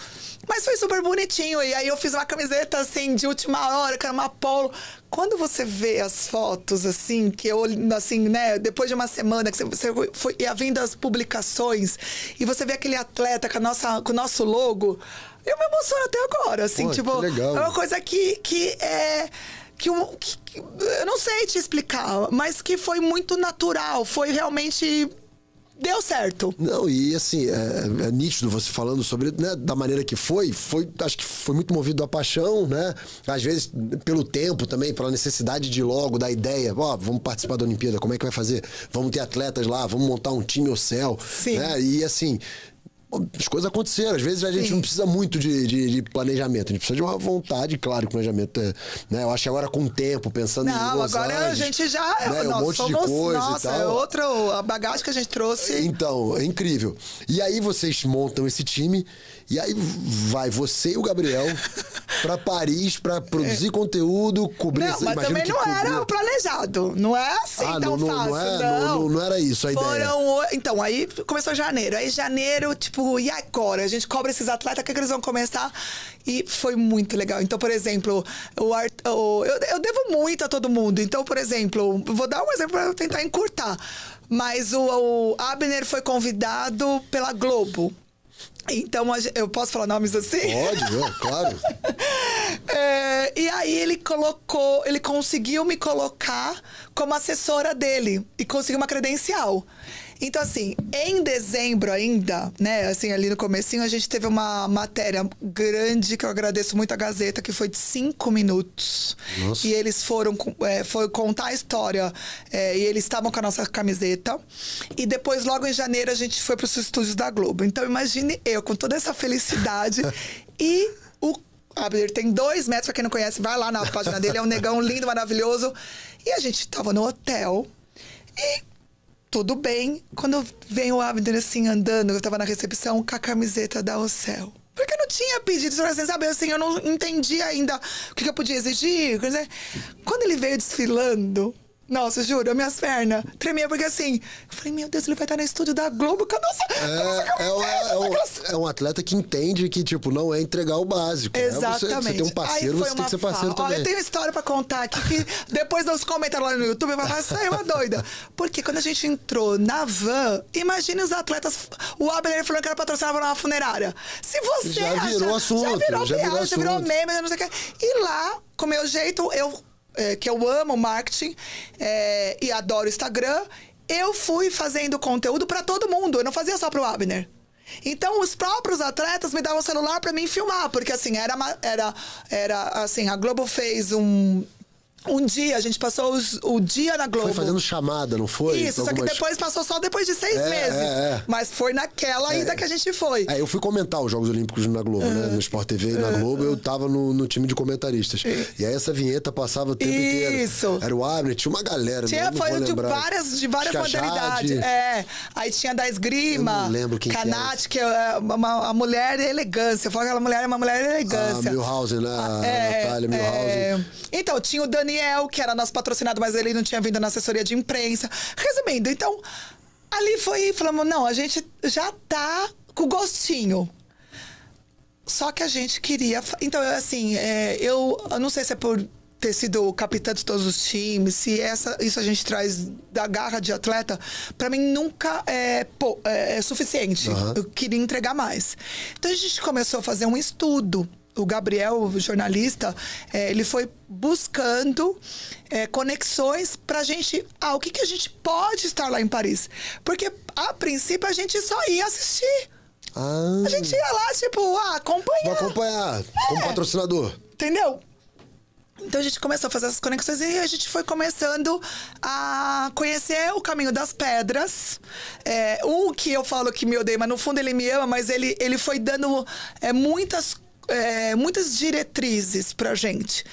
Mas foi super bonitinho. E aí eu fiz uma camiseta, assim, de última hora, que era uma polo. Quando você vê as fotos, assim, que eu, assim, né, depois de uma semana que você foi vendo as publicações, e você vê aquele atleta com o nosso logo, eu me emociono até agora, assim, tipo... Que legal. É uma coisa que eu não sei te explicar, mas que foi muito natural, foi realmente... Deu certo. Não, e assim, é nítido você falando sobre, né, da maneira que foi, acho que foi muito movido a paixão, né? Às vezes, pelo tempo também, pela necessidade de logo, da ideia, vamos participar da Olimpíada, como é que vai fazer? Vamos ter atletas lá, vamos montar um time Ocel, né? E assim... As coisas aconteceram. Às vezes a gente não precisa muito de planejamento. A gente precisa de uma vontade, claro, que planejamento né? Eu acho que agora com o tempo, pensando em Los agora Angeles, a gente já... né? Um monte de coisa e tal. É outra a bagagem que a gente trouxe. Então, é incrível. E aí vocês montam esse time e aí vai você e o Gabriel pra Paris pra produzir conteúdo, cobrir... Não, mas também não era planejado. Não é assim tão fácil, não era isso a ideia. Então, aí começou janeiro. Aí janeiro, tipo, e agora? A gente cobra esses atletas, o que eles vão começar? E foi muito legal. Então, por exemplo, eu devo muito a todo mundo. Então, por exemplo, vou dar um exemplo para tentar encurtar. Mas o Abner foi convidado pela Globo. Então, eu posso falar nomes assim? Pode, claro. E aí ele conseguiu me colocar como assessora dele e conseguiu uma credencial. Então, assim, em dezembro ainda, né, assim, ali no comecinho, a gente teve uma matéria grande, que eu agradeço muito a Gazeta, que foi de 5 minutos. Nossa. E eles foram contar a história, e eles estavam com a nossa camiseta. E depois, logo em janeiro, a gente foi para os estúdios da Globo. Então, imagine eu, com toda essa felicidade, e o Abner tem 2 metros, pra quem não conhece, vai lá na página dele, é um negão lindo, maravilhoso. E a gente tava no hotel, e tudo bem. Quando vem o Abner assim, andando, eu tava na recepção com a camiseta da Ocel. Porque eu não tinha pedido, assim, sabe? Assim, eu não entendi ainda o que eu podia exigir. Quando ele veio desfilando... Nossa, juro, minhas pernas tremiam, porque assim... Eu falei, meu Deus, ele vai estar no estúdio da Globo com a nossa é um atleta que entende que, tipo, não é entregar o básico. Exatamente. Né? Você tem um parceiro, você tem que ser parceiro também. Olha, eu tenho história pra contar aqui, que depois dos comentários lá no YouTube, vai falar, saiu uma doida. Porque quando a gente entrou na van, imagine os atletas... O Abner falando que era patrocinado por uma funerária. Se você já virou assunto. Já virou meme, não sei o que. E lá, com o meu jeito, que eu amo marketing e adoro Instagram, eu fui fazendo conteúdo pra todo mundo. Eu não fazia só pro Abner. Então, os próprios atletas me davam o celular pra mim filmar. Porque, assim, era assim, a Globo fez um dia, a gente passou o dia na Globo. Foi fazendo chamada, não foi? Isso, só que depois passou só depois de 6 meses. Mas foi naquela ida que a gente foi. Eu fui comentar os Jogos Olímpicos na Globo, né? No Sport TV e na Globo, eu tava no time de comentaristas. E aí essa vinheta passava o tempo inteiro. Isso. Era o Abner, tinha uma galera. Foi de várias modalidades. Aí tinha da esgrima. Eu não lembro quem Kanate, que é uma mulher elegância. Eu falo que aquela mulher é uma mulher elegância. A Milhouse, né? A Natália Milhouse. Então, tinha o Daniel, que era nosso patrocinado, mas ele não tinha vindo na assessoria de imprensa. Resumindo, então, ali falamos, não, a gente já tá com gostinho. Só que a gente queria... Então, assim, eu não sei se é por ter sido capitã de todos os times, se isso a gente traz da garra de atleta, pra mim nunca é suficiente. Eu queria entregar mais. Então, a gente começou a fazer um estudo. O Gabriel, o jornalista, ele foi buscando conexões pra gente... o que a gente pode estar lá em Paris? Porque, a princípio, a gente só ia assistir. A gente ia lá, tipo, acompanhar. Vou acompanhar, como patrocinador. Entendeu? Então, a gente começou a fazer essas conexões e a gente foi começando a conhecer o caminho das pedras. Um que eu falo que me odeia, mas no fundo ele me ama, mas ele foi dando muitas diretrizes pra gente.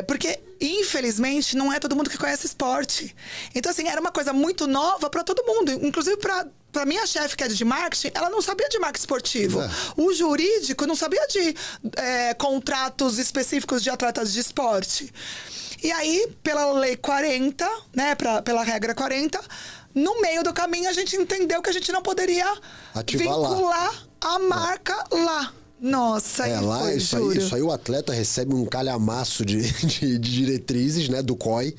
Porque, infelizmente, não é todo mundo que conhece esporte. Então, assim, era uma coisa muito nova pra todo mundo. Inclusive, pra minha chefe, que é de marketing, ela não sabia de marketing esportivo. O jurídico não sabia de contratos específicos de atletas de esporte. E aí, pela Lei 40, né, pela regra 40, no meio do caminho, a gente entendeu que a gente não poderia vincular a marca lá. Nossa, lá, isso aí o atleta recebe um calhamaço de diretrizes, né, do COI,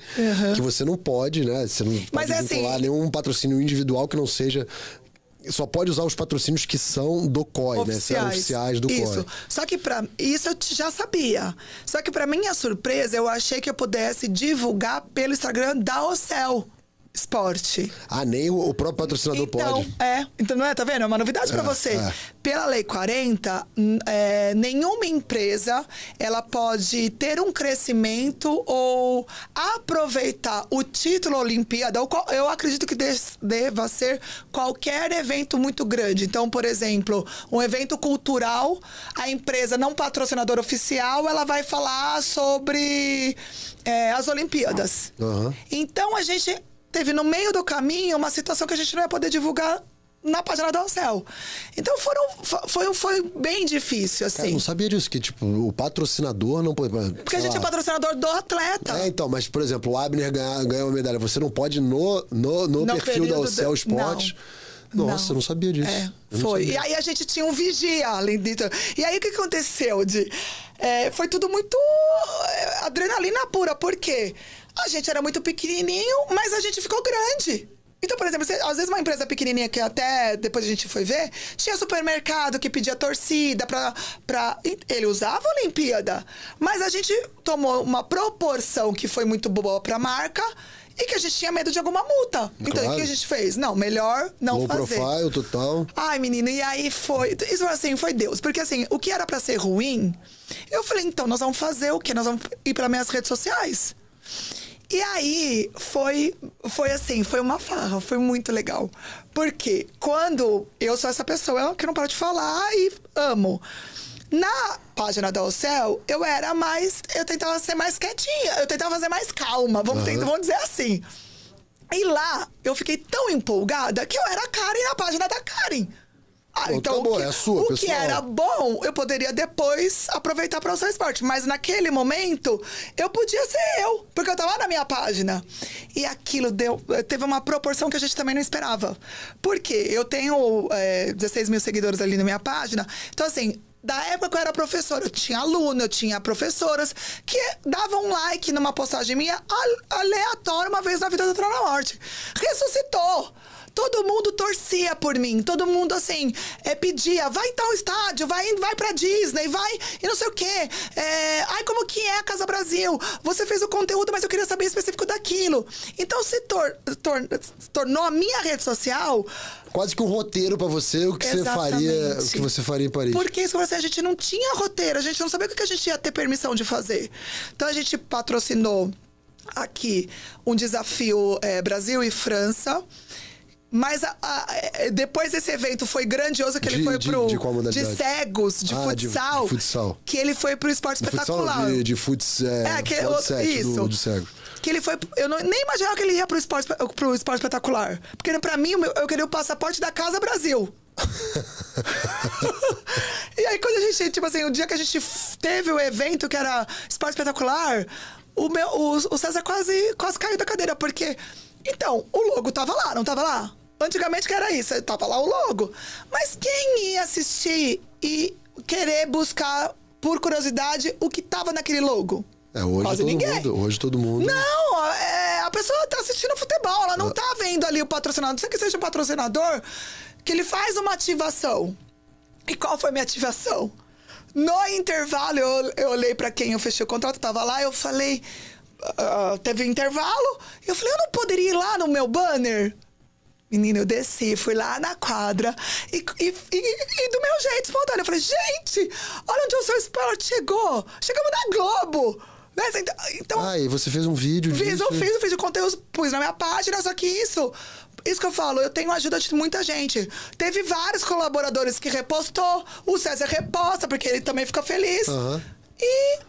que você não pode, né, você não pode vincular nenhum patrocínio individual que não seja... Só pode usar os patrocínios que são do COI, oficiais do COI. Só que isso eu já sabia. Só que pra minha surpresa, eu achei que eu pudesse divulgar pelo Instagram da Ocel Esporte. Nem o próprio patrocinador pode. Então, não é? Tá vendo? É uma novidade pra você. Pela Lei 40, nenhuma empresa ela pode ter um crescimento ou aproveitar o título Olimpíada. Eu acredito que deva ser qualquer evento muito grande. Então, por exemplo, um evento cultural, a empresa não patrocinadora oficial, ela vai falar sobre as Olimpíadas. Então, a gente teve no meio do caminho uma situação que a gente não ia poder divulgar na página da Ocel. Então foi bem difícil, assim. Cara, eu não sabia disso, que tipo, o patrocinador não pode... Porque a gente é patrocinador do atleta. Então, mas por exemplo, o Abner ganhou uma medalha. Você não pode no perfil da Ocel Esporte... Nossa, eu não sabia disso. Foi. E aí a gente tinha um vigia, além disso. E aí o que aconteceu? Foi tudo muito adrenalina pura. Por quê? A gente era muito pequenininho, mas a gente ficou grande. Então, por exemplo, às vezes uma empresa pequenininha, que até depois a gente foi ver, tinha supermercado que pedia torcida ele usava a Olimpíada. Mas a gente tomou uma proporção que foi muito boa pra marca e que a gente tinha medo de alguma multa. Então, o que a gente fez? Não, melhor não fazer. Low profile, total. Ai, menina, e aí foi... Isso, assim, foi Deus. Porque, assim, o que era pra ser ruim, eu falei, então, nós vamos fazer o quê? Nós vamos ir para minhas redes sociais. E aí, foi assim, foi uma farra, foi muito legal. Porque quando eu sou essa pessoa que não paro de falar e amo. Na página da Ocel, eu tentava ser mais quietinha, eu tentava fazer mais calma, vamos dizer assim. E lá, eu fiquei tão empolgada que eu era a Karen na página da Karen. Então, acabou, é a sua, o que era bom, eu poderia depois aproveitar para usar o esporte. Mas naquele momento, eu podia ser eu, porque eu tava na minha página. E aquilo teve uma proporção que a gente também não esperava. Por quê? Eu tenho 16 mil seguidores ali na minha página. Então, assim, da época que eu era professora, eu tinha aluno, eu tinha professoras que davam um like numa postagem minha aleatória uma vez na vida da Trona Morte. Ressuscitou! Todo mundo torcia por mim, todo mundo, assim, pedia, vai em tal estádio, vai pra Disney, vai e não sei o quê. Ai, como que é a Casa Brasil? Você fez o conteúdo, mas eu queria saber específico daquilo. Então, se tornou a minha rede social... Quase que um roteiro pra você, o que você faria em Paris. Porque isso, a gente não tinha roteiro, a gente não sabia o que a gente ia ter permissão de fazer. Então, a gente patrocinou aqui um desafio Brasil e França. Mas depois desse evento foi grandioso, que ele foi de cegos, de futsal. De futsal. Que ele foi pro esporte espetacular. De futsal, isso. Do cego. Que ele foi... Eu nem imaginava que ele ia pro esporte espetacular. Porque pra mim, eu queria o passaporte da Casa Brasil. E aí, quando a gente... Tipo assim, o dia que a gente teve o evento, que era esporte espetacular, o César quase caiu da cadeira. Porque... Então, o logo tava lá, não tava lá? Antigamente que era isso, tava lá o logo. Mas quem ia assistir e querer buscar, por curiosidade, o que tava naquele logo? Hoje todo mundo... Não, a pessoa tá assistindo futebol, ela não tá vendo ali o patrocinador. Não sei que seja um patrocinador, que ele faz uma ativação. E qual foi a minha ativação? No intervalo, eu olhei pra quem eu fechei o contrato, tava lá, eu falei... teve um intervalo, eu falei, eu não poderia ir lá no meu banner? Menina, eu desci, fui lá na quadra e do meu jeito espontâneo, eu falei, gente, olha onde o seu esporte chegou, chegamos na Globo. Então, e você fez um vídeo disso? Eu fiz um vídeo de conteúdo, pus na minha página, só que isso que eu falo, eu tenho ajuda de muita gente. Teve vários colaboradores que repostou, o César reposta, porque ele também fica feliz. E...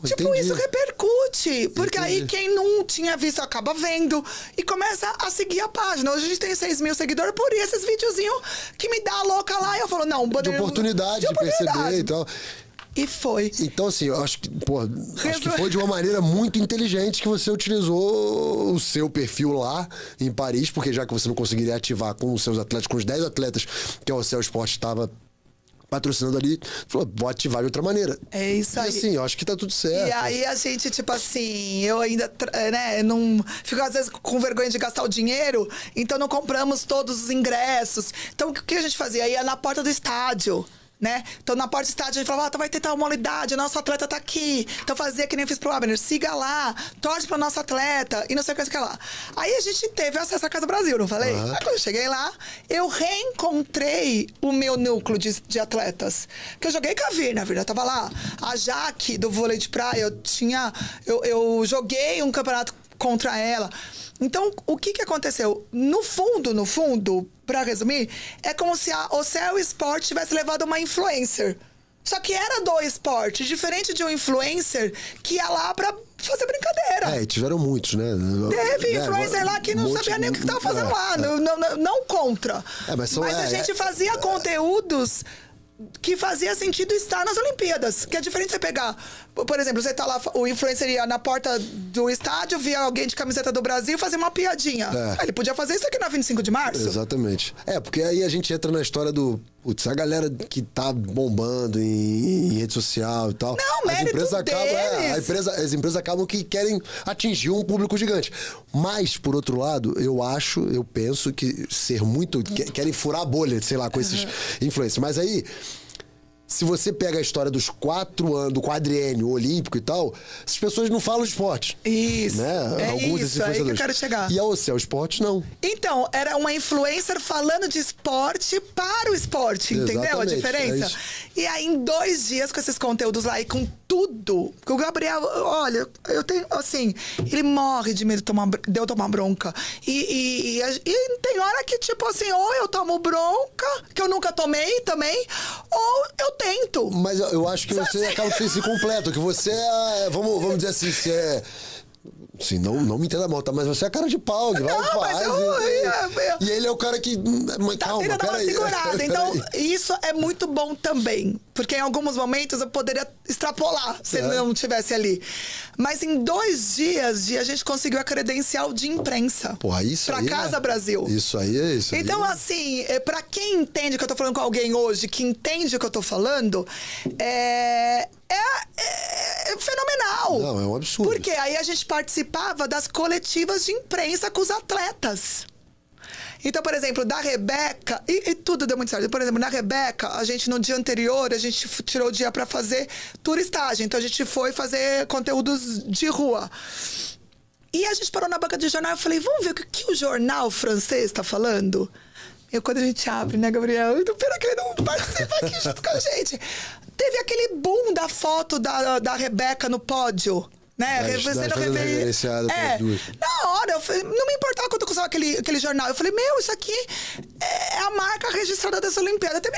Entendi. Isso repercute. Porque aí quem não tinha visto acaba vendo e começa a seguir a página. Hoje a gente tem 6 mil seguidores por esses videozinhos que me dá a louca lá. E eu falo, não, de oportunidade de perceber e tal. E foi. Então, assim, eu acho que, acho que foi de uma maneira muito inteligente que você utilizou o seu perfil lá em Paris, porque já que você não conseguiria ativar com os seus atletas, com os 10 atletas que o Céu Esporte estava patrocinando ali, falou, vou ativar de outra maneira. É isso aí. E assim, eu acho que tá tudo certo. E aí a gente, tipo assim, eu ainda, não... Fico às vezes com vergonha de gastar o dinheiro, então não compramos todos os ingressos. Então, o que a gente fazia? Ia na porta do estádio, né? Então, na porta do estádio, a gente falava, vai ter tal modalidade, o nosso atleta tá aqui. Então, fazia que nem eu fiz pro Abner, siga lá, torce pro nosso atleta, e não sei o que lá. Aí, a gente teve acesso à Casa Brasil, não falei? Aí, quando eu cheguei lá, eu reencontrei o meu núcleo de atletas. Que eu joguei com a Virna tava lá. A Jaque, do vôlei de praia, eu joguei um campeonato contra ela. Então, o que aconteceu? No fundo, pra resumir, é como se o Céu Sport tivesse levado uma influencer. Só que era do esporte, diferente de um influencer que ia lá pra fazer brincadeira. E tiveram muitos, né? Teve influencer lá que não sabia nem o que tava fazendo lá. Não contra. Mas a gente fazia conteúdos que fazia sentido estar nas Olimpíadas. Que é diferente você pegar... Por exemplo, você tá lá, o influencer ia na porta do estádio, via alguém de camiseta do Brasil e fazer uma piadinha. Ele podia fazer isso aqui na 25 de março. Exatamente. Porque aí a gente entra na história do... Putz, a galera que tá bombando em rede social e tal... Não, mérito deles. As empresas acabam que querem atingir um público gigante. Mas, por outro lado, eu penso que ser muito... Querem furar a bolha, sei lá, com esses influencers. Mas aí... Se você pega a história dos 4 anos, do quadriênio olímpico e tal, essas pessoas não falam de esporte. Isso. Né? Alguns desses influenciadores. Aí que eu quero chegar. E a Céu Esporte, não. Então, era uma influencer falando de esporte para o esporte, entendeu a diferença? E aí, em 2 dias, com esses conteúdos lá e com tudo, o Gabriel, olha, eu tenho, assim, ele morre de medo de eu tomar bronca. E tem hora que, tipo assim, ou eu tomo bronca, que eu nunca tomei também, ou eu tento. Mas eu acho que você acaba de ser completo, que você é, vamos dizer assim, você é... Sim, não me entenda mal, tá? Mas você é cara de pau, que vai e faz. E ele é o cara que... Calma, dar uma segurada. Então, aí. isso é muito bom também. Porque em alguns momentos eu poderia extrapolar se ele não estivesse ali. Mas em 2 dias, a gente conseguiu a credencial de imprensa. Porra, isso pra aí... Casa Brasil. Isso aí é isso. Então, assim, pra quem entende que eu tô falando com alguém hoje, que entende o que eu tô falando, é fenomenal. Não, é um absurdo. Porque aí a gente participava das coletivas de imprensa com os atletas. Então, por exemplo, da Rebeca... E tudo deu muito certo. Por exemplo, na Rebeca, a gente, no dia anterior, a gente tirou o dia pra fazer turistagem. Então, a gente foi fazer conteúdos de rua. E a gente parou na banca de jornal e falei, vamos ver o que o jornal francês tá falando? E quando a gente abre, né, Gabriel? Pena que ele não participa aqui junto com a gente. Teve aquele boom da foto da Rebeca no pódio. Né? Na hora, eu falei, não me importava quando eu usava aquele jornal. Eu falei, isso aqui é a marca registrada dessa Olimpíada. Até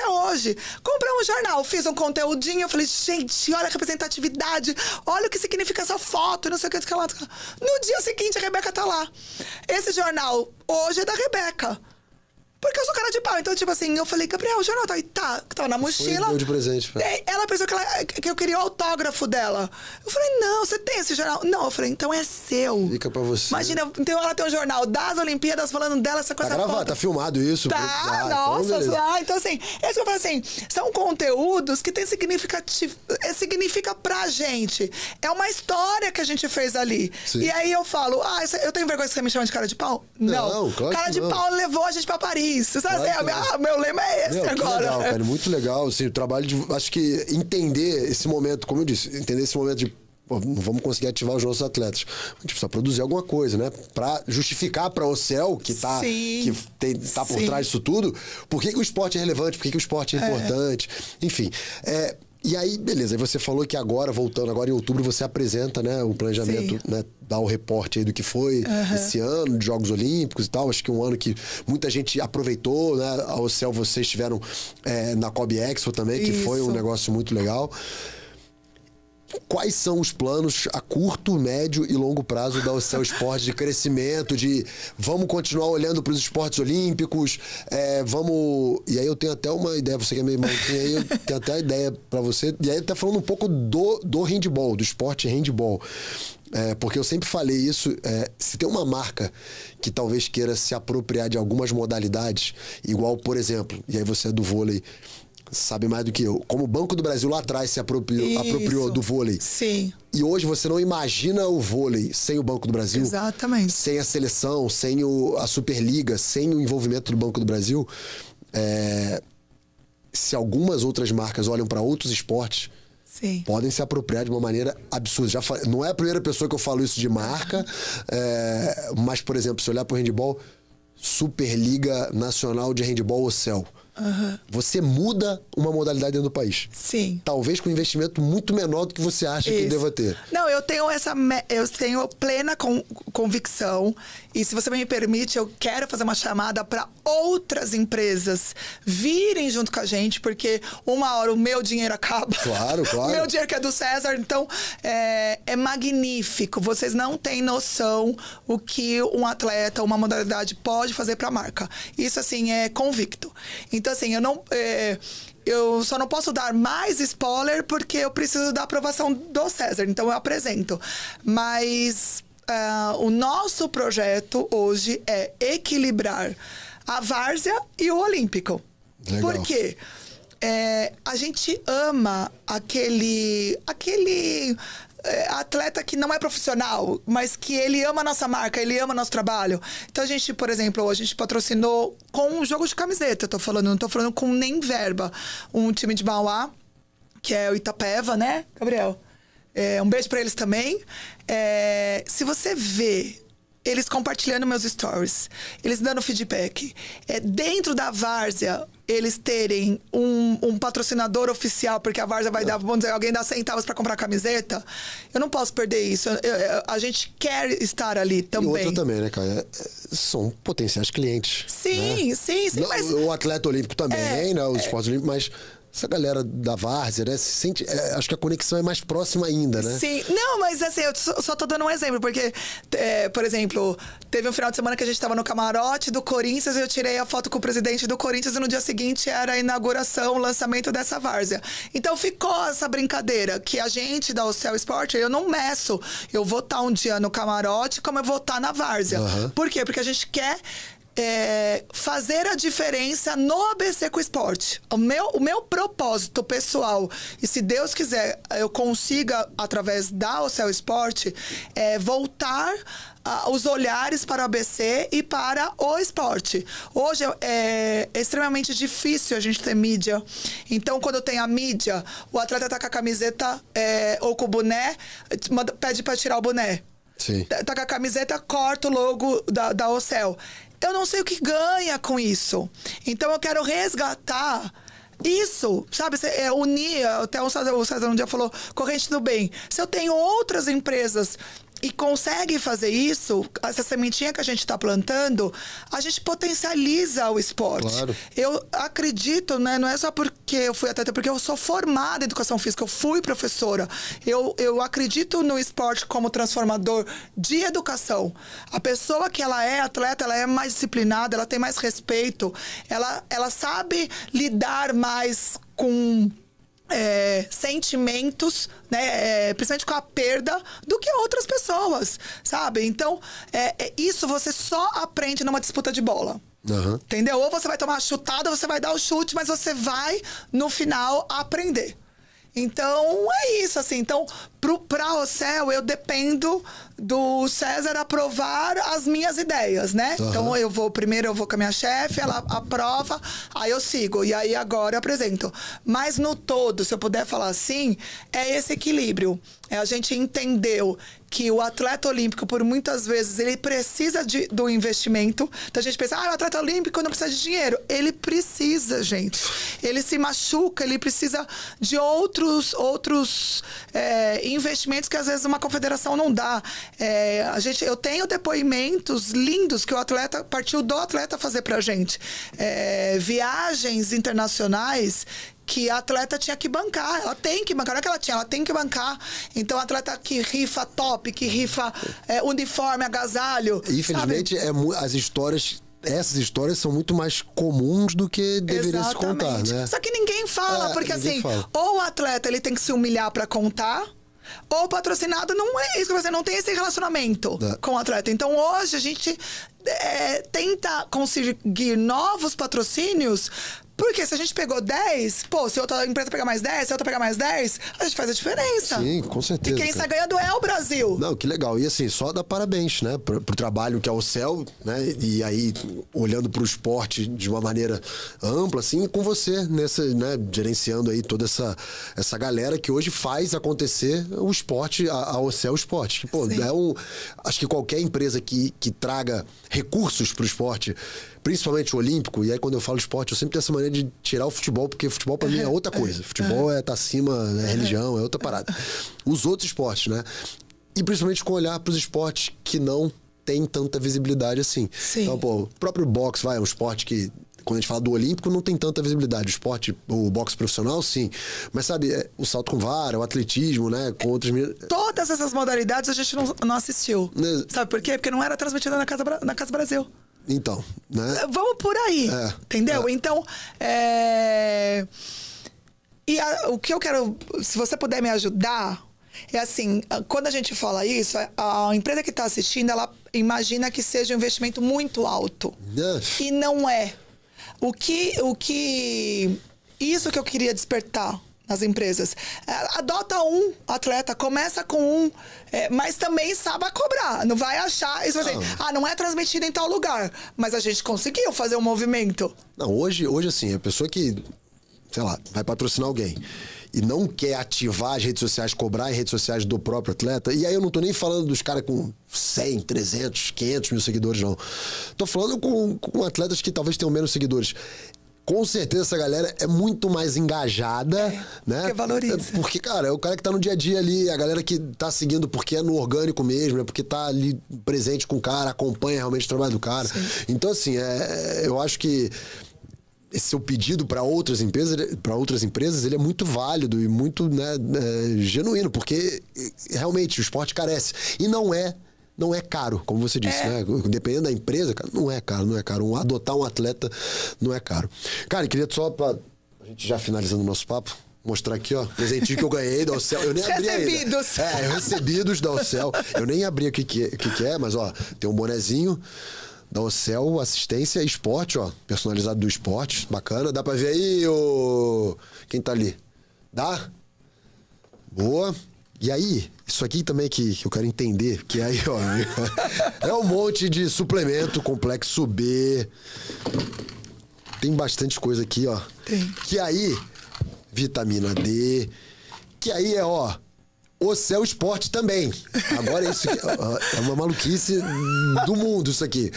hoje. Comprei um jornal, fiz um conteúdinho. Eu falei, gente, olha a representatividade. Olha o que significa essa foto. Não sei o que lá. No dia seguinte, a Rebeca tá lá. Esse jornal hoje é da Rebeca. Porque eu sou cara de pau. Então, tipo assim, eu falei, Gabriel, o jornal tá aí. Tava na mochila. Foi de presente. Ela pensou que eu queria o autógrafo dela. Eu falei, não, você tem esse jornal? Não, eu falei, então é seu. Fica pra você. Imagina, então ela tem um jornal das Olimpíadas falando dela, essa coisa. Tá gravado, tá filmado isso. Então assim, é isso que eu falo assim, são conteúdos que significa pra gente. É uma história que a gente fez ali. Sim. E aí eu falo, eu tenho vergonha que você me chama de cara de pau? Não, claro cara de pau levou a gente pra Paris. Você sabe, meu lema é esse agora. Legal, cara, muito legal. Assim, o trabalho de... Acho que entender esse momento, como eu disse, entender esse momento de... Pô, não vamos conseguir ativar os nossos atletas. A gente precisa produzir alguma coisa, né? Pra justificar pra Ocel, que tá por trás disso tudo, por que o esporte é relevante, por que o esporte é importante. Enfim, e aí, beleza, aí você falou que agora em outubro, você apresenta, né, o planejamento, né, dá o reporte aí do que foi esse ano, de Jogos Olímpicos e tal. Acho que um ano que muita gente aproveitou, né? A Ocel, vocês estiveram na Kobe Expo também, que foi um negócio muito legal. Quais são os planos a curto, médio e longo prazo da Ocel Esporte de crescimento, de vamos continuar olhando para os esportes olímpicos, vamos... E aí eu tenho até uma ideia, você que é meio maluquinho aí, eu tenho até a ideia para você, e aí tá falando um pouco do handball, do esporte handball. Porque eu sempre falei isso, se tem uma marca que talvez queira se apropriar de algumas modalidades, igual, por exemplo, e aí você é do vôlei, sabe mais do que eu, como o Banco do Brasil lá atrás se apropriou do vôlei. Sim. E hoje você não imagina o vôlei sem o Banco do Brasil. Exatamente. Sem a seleção, sem a Superliga, sem o envolvimento do Banco do Brasil. Se algumas outras marcas olham para outros esportes, podem se apropriar de uma maneira absurda. Não é a primeira pessoa que eu falo isso de marca, mas, por exemplo, se olhar para o handball, Superliga Nacional de Handball Ocel. Você muda uma modalidade dentro do país. Sim. Talvez com um investimento muito menor do que você acha que deva ter. Não, eu tenho plena convicção. E se você me permite, eu quero fazer uma chamada para outras empresas virem junto com a gente, porque uma hora o meu dinheiro acaba. Claro. O meu dinheiro que é do César. Então, é magnífico. Vocês não têm noção o que um atleta, uma modalidade pode fazer para a marca. Isso, assim, é convicto. Então, assim, eu só não posso dar mais spoiler porque eu preciso da aprovação do César. Então, eu apresento. Mas o nosso projeto hoje é equilibrar a várzea e o olímpico. Legal. Por quê? A gente ama aquele atleta que não é profissional, mas que ele ama a nossa marca, ele ama nosso trabalho. Então, a gente, por exemplo, a gente patrocinou com um jogo de camiseta, não tô falando com nem verba. Um time de Mauá, que é o Itapeva, né, Gabriel? Um beijo pra eles também. Se você vê eles compartilhando meus stories, eles dando feedback, dentro da várzea, eles terem um patrocinador oficial, porque a várzea vai dar, vamos dizer, alguém dá centavos para comprar camiseta, eu não posso perder isso. A gente quer estar ali também. E outra também, né, cara? São potenciais clientes. Sim, né? sim. Mas... O atleta olímpico também, né? Os esportes olímpicos, mas essa galera da várzea, né? Se sente, acho que a conexão é mais próxima ainda, né? Sim. Não, mas assim, eu só tô dando um exemplo, porque, por exemplo, teve um final de semana que a gente tava no camarote do Corinthians e eu tirei a foto com o presidente do Corinthians e no dia seguinte era a inauguração, o lançamento dessa várzea. Então ficou essa brincadeira que a gente da Ocel Sport, eu não meço. Eu vou estar um dia no camarote como eu vou estar na várzea. Uhum. Por quê? Porque a gente quer... fazer a diferença no ABC com o esporte. O meu propósito pessoal, e se Deus quiser, eu consiga, através da Ocel Esporte, voltar os olhares para o ABC e para o esporte. Hoje é extremamente difícil a gente ter mídia. Então, quando tem a mídia, o atleta tá com a camiseta ou com o boné, pede para tirar o boné. Sim. Tá com a camiseta, corta o logo da Ocel. Eu não sei o que ganha com isso. Então, eu quero resgatar isso, sabe? Unir, até o César um dia falou, corrente do bem. Se eu tenho outras empresas e consegue fazer isso, essa sementinha que a gente está plantando, a gente potencializa o esporte. Claro. Eu acredito, né? Não é só porque eu fui atleta, porque eu sou formada em educação física, eu fui professora. Eu acredito no esporte como transformador de educação. A pessoa que ela é atleta, ela é mais disciplinada, ela tem mais respeito, ela sabe lidar mais com... sentimentos, né, principalmente com a perda, do que outras pessoas, sabe? Então, isso você só aprende numa disputa de bola. Uhum. Entendeu? Ou você vai tomar a chutada, ou você vai dar o chute, mas você vai, no final, aprender. Então, é isso, assim. Então, pra Ocel, eu dependo do César aprovar as minhas ideias, né? Uhum. Então, primeiro eu vou com a minha chefe, ela aprova, aí eu sigo. E aí, agora eu apresento. Mas, no todo, se eu puder falar assim, é esse equilíbrio. A gente entendeu que o atleta olímpico, por muitas vezes, ele precisa do investimento. Então, a gente pensa, o atleta olímpico não precisa de dinheiro. Ele precisa, gente. Ele se machuca, ele precisa de outros investimentos que, às vezes, uma confederação não dá. Eu tenho depoimentos lindos que o atleta, partiu do atleta fazer pra gente. Viagens internacionais que a atleta tinha que bancar. Ela tem que bancar. Não é que ela tem que bancar. Então, a atleta que rifa top, que rifa uniforme, agasalho. Infelizmente, essas histórias são muito mais comuns do que deveria se contar, né? Só que ninguém fala, porque assim, ou o atleta ele tem que se humilhar pra contar, ou o patrocinado não é isso, você não tem esse relacionamento com o atleta. Então, hoje, a gente tenta conseguir novos patrocínios. Porque se a gente pegou 10, se outra empresa pegar mais 10, se outra pegar mais 10, a gente faz a diferença. Sim, com certeza. E quem está ganhando é o Brasil. Não, que legal. E assim, só dar parabéns, né? Pro trabalho que é o Ocel, né? E aí, olhando pro esporte de uma maneira ampla, assim, com você, né? Gerenciando aí toda essa galera que hoje faz acontecer o esporte, a Ocel Esporte. Que, acho que qualquer empresa que traga recursos pro esporte, principalmente o olímpico, e aí quando eu falo esporte, eu sempre tenho essa maneira de tirar o futebol, porque futebol pra mim é outra coisa. Futebol tá acima, é religião, é outra parada. Os outros esportes, né? E principalmente com olhar pros esportes que não tem tanta visibilidade assim. Sim. Então, o próprio boxe, é um esporte que, quando a gente fala do olímpico, não tem tanta visibilidade. O boxe profissional, sim. Mas, sabe, o salto com vara, o atletismo, né? Com outras... Todas essas modalidades a gente não assistiu. Sabe por quê? Porque não era transmitida na Casa Brasil. Então, né? Vamos por aí, entendeu? Então, o que eu quero, se você puder me ajudar, é assim, quando a gente fala isso, a empresa que está assistindo, ela imagina que seja um investimento muito alto. E não é. Isso que eu queria despertar nas empresas. Adota um atleta, começa com um, mas também saiba cobrar. Não vai achar isso assim, não é transmitido em tal lugar. Mas a gente conseguiu fazer um movimento. Não, hoje assim, a pessoa que, sei lá, vai patrocinar alguém e não quer ativar as redes sociais, cobrar em redes sociais do próprio atleta, e aí eu não tô nem falando dos caras com 100, 300, 500 mil seguidores, não. Tô falando com atletas que talvez tenham menos seguidores. Com certeza essa galera é muito mais engajada, né? Porque valoriza. Porque, cara, é o cara que tá no dia a dia ali, a galera que tá seguindo porque é no orgânico mesmo, é porque tá ali presente com o cara, acompanha realmente o trabalho do cara. Sim. Então, assim, eu acho que esse seu pedido para outras empresas, ele é muito válido e muito, né, genuíno, porque realmente o esporte carece. E não é caro, como você disse, né? Dependendo da empresa, cara, não é caro. Adotar um atleta não é caro. Cara, eu queria só, pra gente já finalizando o nosso papo, mostrar aqui, ó, presentinho que eu ganhei da Ocel. Eu nem abri ainda. Recebidos da Ocel. Eu nem abri o que é, mas, ó, tem um bonezinho da Ocel, assistência esporte, ó, personalizado do esporte. Bacana. Dá pra ver aí, quem tá ali? Dá? Boa. E aí, isso aqui também que eu quero entender, que aí, ó, é um monte de suplemento, complexo B. Tem bastante coisa aqui, ó. Tem. Que aí, vitamina D, que aí é, ó, Ocel Esporte também. Agora isso aqui, é uma maluquice do mundo, isso aqui.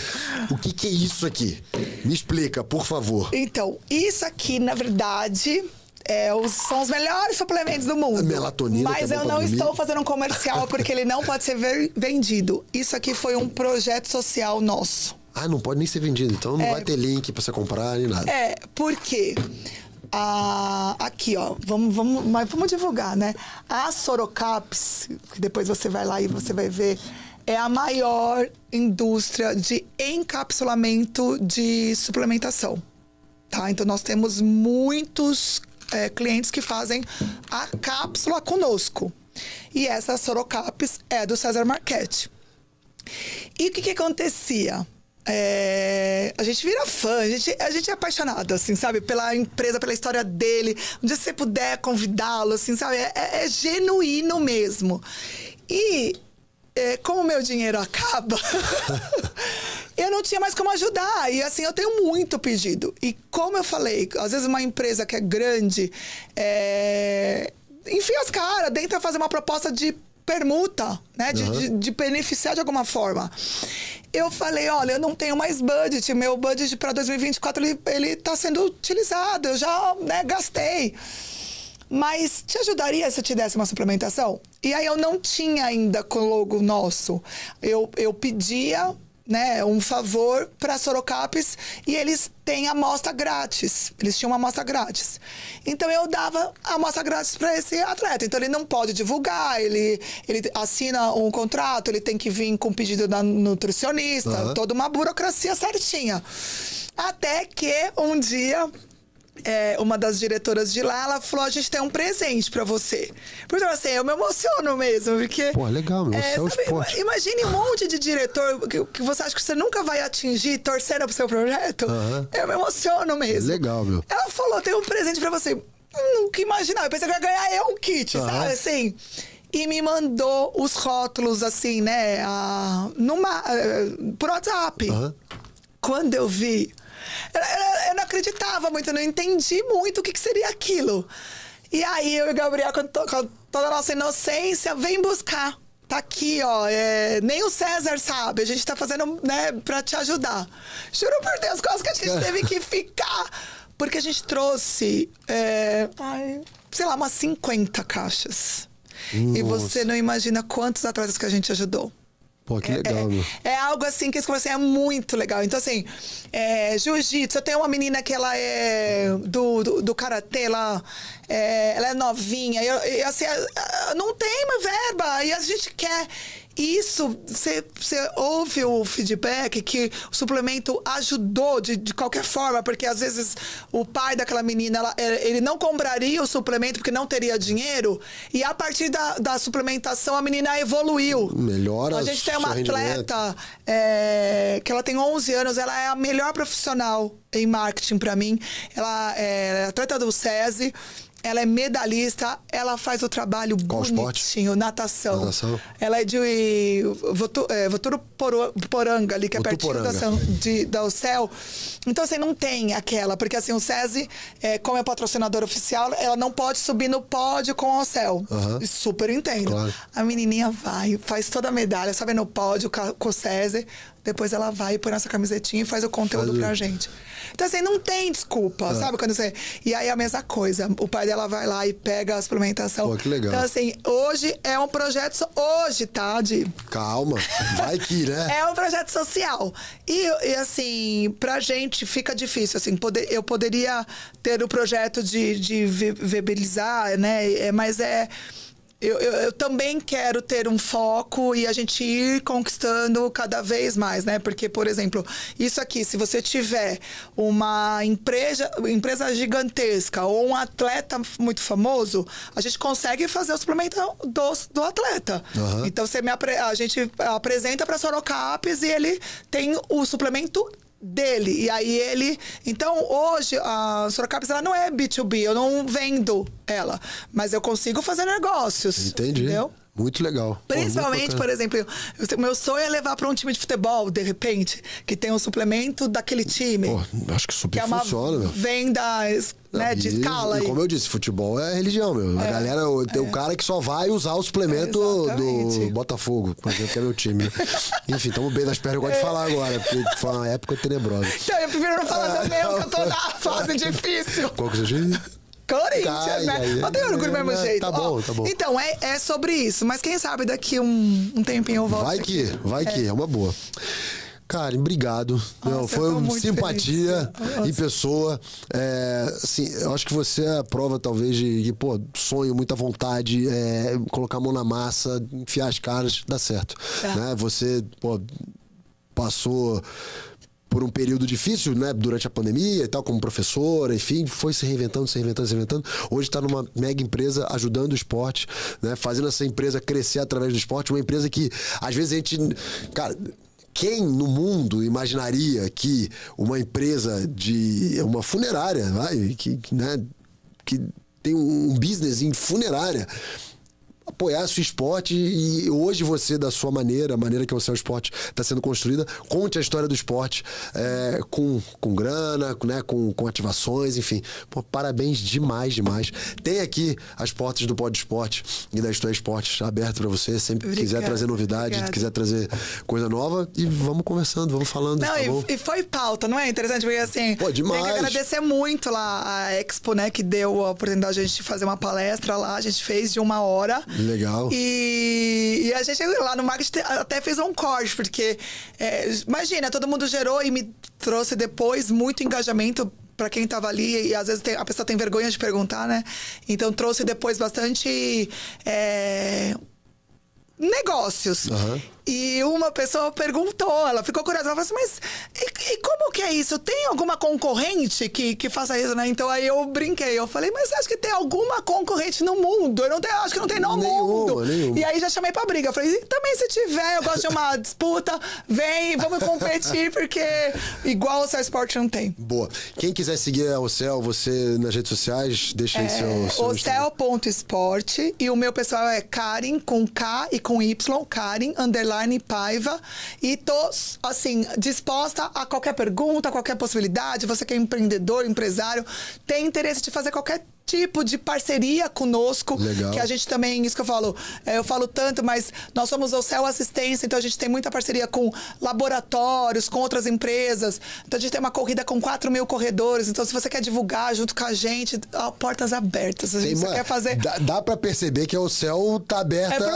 O que é isso aqui? Me explica, por favor. Então, isso aqui, na verdade... são os melhores suplementos do mundo. Melatonina. Mas eu não estou fazendo um comercial porque ele não pode ser vendido. Isso aqui foi um projeto social nosso. Ah, não pode nem ser vendido. Então não vai ter link pra você comprar nem nada. Por quê? Aqui, ó. Vamos divulgar, né? A Sorocaps, que depois você vai lá e você vai ver, é a maior indústria de encapsulamento de suplementação. Tá? Então nós temos muitos clientes que fazem a cápsula conosco. E essa Sorocaps é do César Marchetti. E o que acontecia? A gente vira fã, a gente é apaixonado, assim, sabe? Pela empresa, pela história dele. Um dia você puder convidá-lo, assim, sabe? É genuíno mesmo. E como o meu dinheiro acaba... eu não tinha mais como ajudar. E assim, eu tenho muito pedido. E como eu falei, às vezes uma empresa que é grande, enfia as caras, tenta fazer uma proposta de permuta, né? De beneficiar de alguma forma. Eu falei, olha, eu não tenho mais budget. Meu budget para 2024, ele tá sendo utilizado. Eu já, né, gastei. Mas te ajudaria se eu te desse uma suplementação? E aí eu não tinha ainda com o logo nosso. Eu pedia... né, um favor para Sorocaps e eles têm amostra grátis. Eles tinham uma amostra grátis. Então eu dava a amostra grátis para esse atleta. Então ele não pode divulgar, ele assina um contrato, ele tem que vir com pedido da nutricionista, toda uma burocracia certinha. Até que um dia... uma das diretoras de lá, ela falou, a gente tem um presente pra você. Porque assim, eu me emociono mesmo, porque... Pô, legal, meu, Ocel Esporte. Imagine um monte de diretor que você acha que você nunca vai atingir torcendo pro seu projeto. Eu me emociono mesmo. Legal, meu. Ela falou, tem um presente pra você. Nunca imaginava, eu pensei que ia ganhar eu um kit, sabe, assim... E me mandou os rótulos, assim, né, por WhatsApp. Quando eu vi... Eu não acreditava muito, eu não entendi muito o que seria aquilo. E aí eu e o Gabriel, com toda a nossa inocência, vem buscar. Tá aqui, ó. Nem o César sabe, a gente tá fazendo, né, pra te ajudar. Juro por Deus, quase que a gente teve que ficar. Porque a gente trouxe, sei lá, umas 50 caixas. Nossa. E você não imagina quantos atletas que a gente ajudou. Pô, que legal, meu. É algo assim que é muito legal. Então, assim, jiu-jitsu. Eu tenho uma menina que ela é do karatê lá. Ela é novinha. E assim, não tem uma verba. E a gente quer... Isso, você ouve o feedback que o suplemento ajudou de qualquer forma, porque às vezes o pai daquela menina, ele não compraria o suplemento porque não teria dinheiro, e a partir da suplementação a menina evoluiu. Melhora. A gente tem uma atleta que ela tem 11 anos, ela é a melhor profissional em marketing pra mim. Ela é atleta do SESI. Ela é medalhista, ela faz o trabalho bonitinho, natação. Ela é de Votuporanga ali, que é pertinho da Ocel. Então, assim, não tem aquela, porque assim, o SESI, como é patrocinador oficial, ela não pode subir no pódio com a Ocel. Super entendo. Claro. A menininha vai, faz toda a medalha, sabe, no pódio com o SESI, depois ela vai põe nossa camisetinha e faz o conteúdo pra gente. Então, assim, não tem desculpa, sabe? Quando você... E aí, a mesma coisa. O pai dela vai lá e pega a suplementação. Pô, que legal. Então, assim, hoje é um projeto... Hoje, tá, Di? Calma, vai que, né? É um projeto social. E, assim, pra gente fica difícil, assim, eu poderia ter o projeto de viabilizar, né? Mas eu também quero ter um foco e a gente ir conquistando cada vez mais, né? Porque, por exemplo, isso aqui, se você tiver uma empresa gigantesca ou um atleta muito famoso, a gente consegue fazer o suplemento do atleta. Uhum. Então, a gente apresenta para Sorocapes e ele tem o suplemento dele. E aí ele... Então, hoje, a Sorocapes, ela não é B2B. Eu não vendo ela. Mas eu consigo fazer negócios. Entendi. Entendeu? Muito legal. Principalmente, por exemplo, meu sonho é levar para um time de futebol, de repente, que tem um suplemento daquele time. Pô, acho que super funciona, meu. Venda, né, de escala. E como eu disse, futebol é religião, meu. A galera tem um cara que só vai usar o suplemento do Botafogo, por exemplo, que é meu time. Enfim, estamos bem nas pernas, eu gosto de falar agora, porque foi uma época tenebrosa. Então, eu prefiro não falar do meu, que eu tô na fase difícil. Qual que você diz? Corinthians, né? Eu tenho orgulho do mesmo jeito. Tá bom, tá bom. Então, é sobre isso. Mas quem sabe daqui um tempinho eu volto. Vai que, é uma boa. Karen, obrigado. Nossa, foi uma simpatia em pessoa. Assim, eu acho que você é a prova, talvez, de pô, sonho, muita vontade, colocar a mão na massa, enfiar as caras, dá certo. Né? Você, pô, passou por um período difícil, né, durante a pandemia e tal, como professora, enfim, foi se reinventando. Hoje está numa mega empresa ajudando o esporte, né, fazendo essa empresa crescer através do esporte, uma empresa que, às vezes, a gente... Cara, quem no mundo imaginaria que uma empresa uma funerária, né, que tem um business em funerária, apoiasse o esporte e hoje você, da sua maneira, a maneira que o esporte está sendo construída, conte a história do esporte com grana, né, com ativações, enfim. Pô, parabéns demais. Tem aqui as portas do Pod Esporte e da Isto É Esportes abertas para você, sempre que quiser trazer novidade, quiser trazer coisa nova, e vamos conversando, vamos falando. Não, tá bom? E foi pauta, não é interessante? Porque assim, pô, demais. Tem que agradecer muito lá a Expo, né, que deu a oportunidade de a gente fazer uma palestra lá, a gente fez de 1 hora. Legal. E a gente lá no marketing até fez um corte, porque imagina, todo mundo gerou e me trouxe depois muito engajamento para quem tava ali, e às vezes a pessoa tem vergonha de perguntar, né? Então trouxe depois bastante negócios. Uhum. E uma pessoa perguntou, ela ficou curiosa, ela falou assim, mas e como que é isso? Tem alguma concorrente que faça isso, né? Então aí eu brinquei, eu falei, mas você acha que tem alguma concorrente no mundo? Eu acho que não tem no mundo. Nenhuma. E aí já chamei pra briga, eu falei, também se tiver, eu gosto de uma disputa, vem, vamos competir, porque igual o seu esporte não tem. Boa. Quem quiser seguir o Céu, você nas redes sociais, deixa aí seu Ocel.esporte, e o meu pessoal é Karen, com K e com Y, Karen, _Paiva, e tô, assim, disposta a qualquer pergunta, qualquer possibilidade. Você que é empreendedor, empresário, tem interesse de fazer qualquer tipo de parceria conosco. Legal. Que a gente também, isso que eu falo tanto, mas nós somos o Céu Assistência, então a gente tem muita parceria com laboratórios, com outras empresas. Então a gente tem uma corrida com 4.000 corredores, então se você quer divulgar junto com a gente, portas abertas. A gente quer fazer... Dá pra perceber que o Céu tá aberta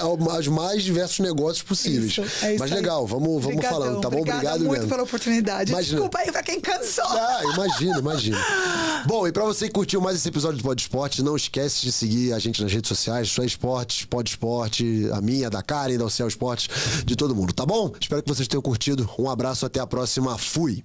aos mais diversos negócios possíveis. Isso, mas legal, vamos falando, tá bom? Obrigado muito mesmo pela oportunidade. Imagina. Desculpa aí pra quem cansou. Imagina. Bom, e pra você que curtiu mais esse episódio do Pod Esporte, não esquece de seguir a gente nas redes sociais, Isto É Esportes, Pod Esporte, a minha, da Karen, da Ocel Esportes, de todo mundo, tá bom? Espero que vocês tenham curtido. Um abraço, até a próxima. Fui!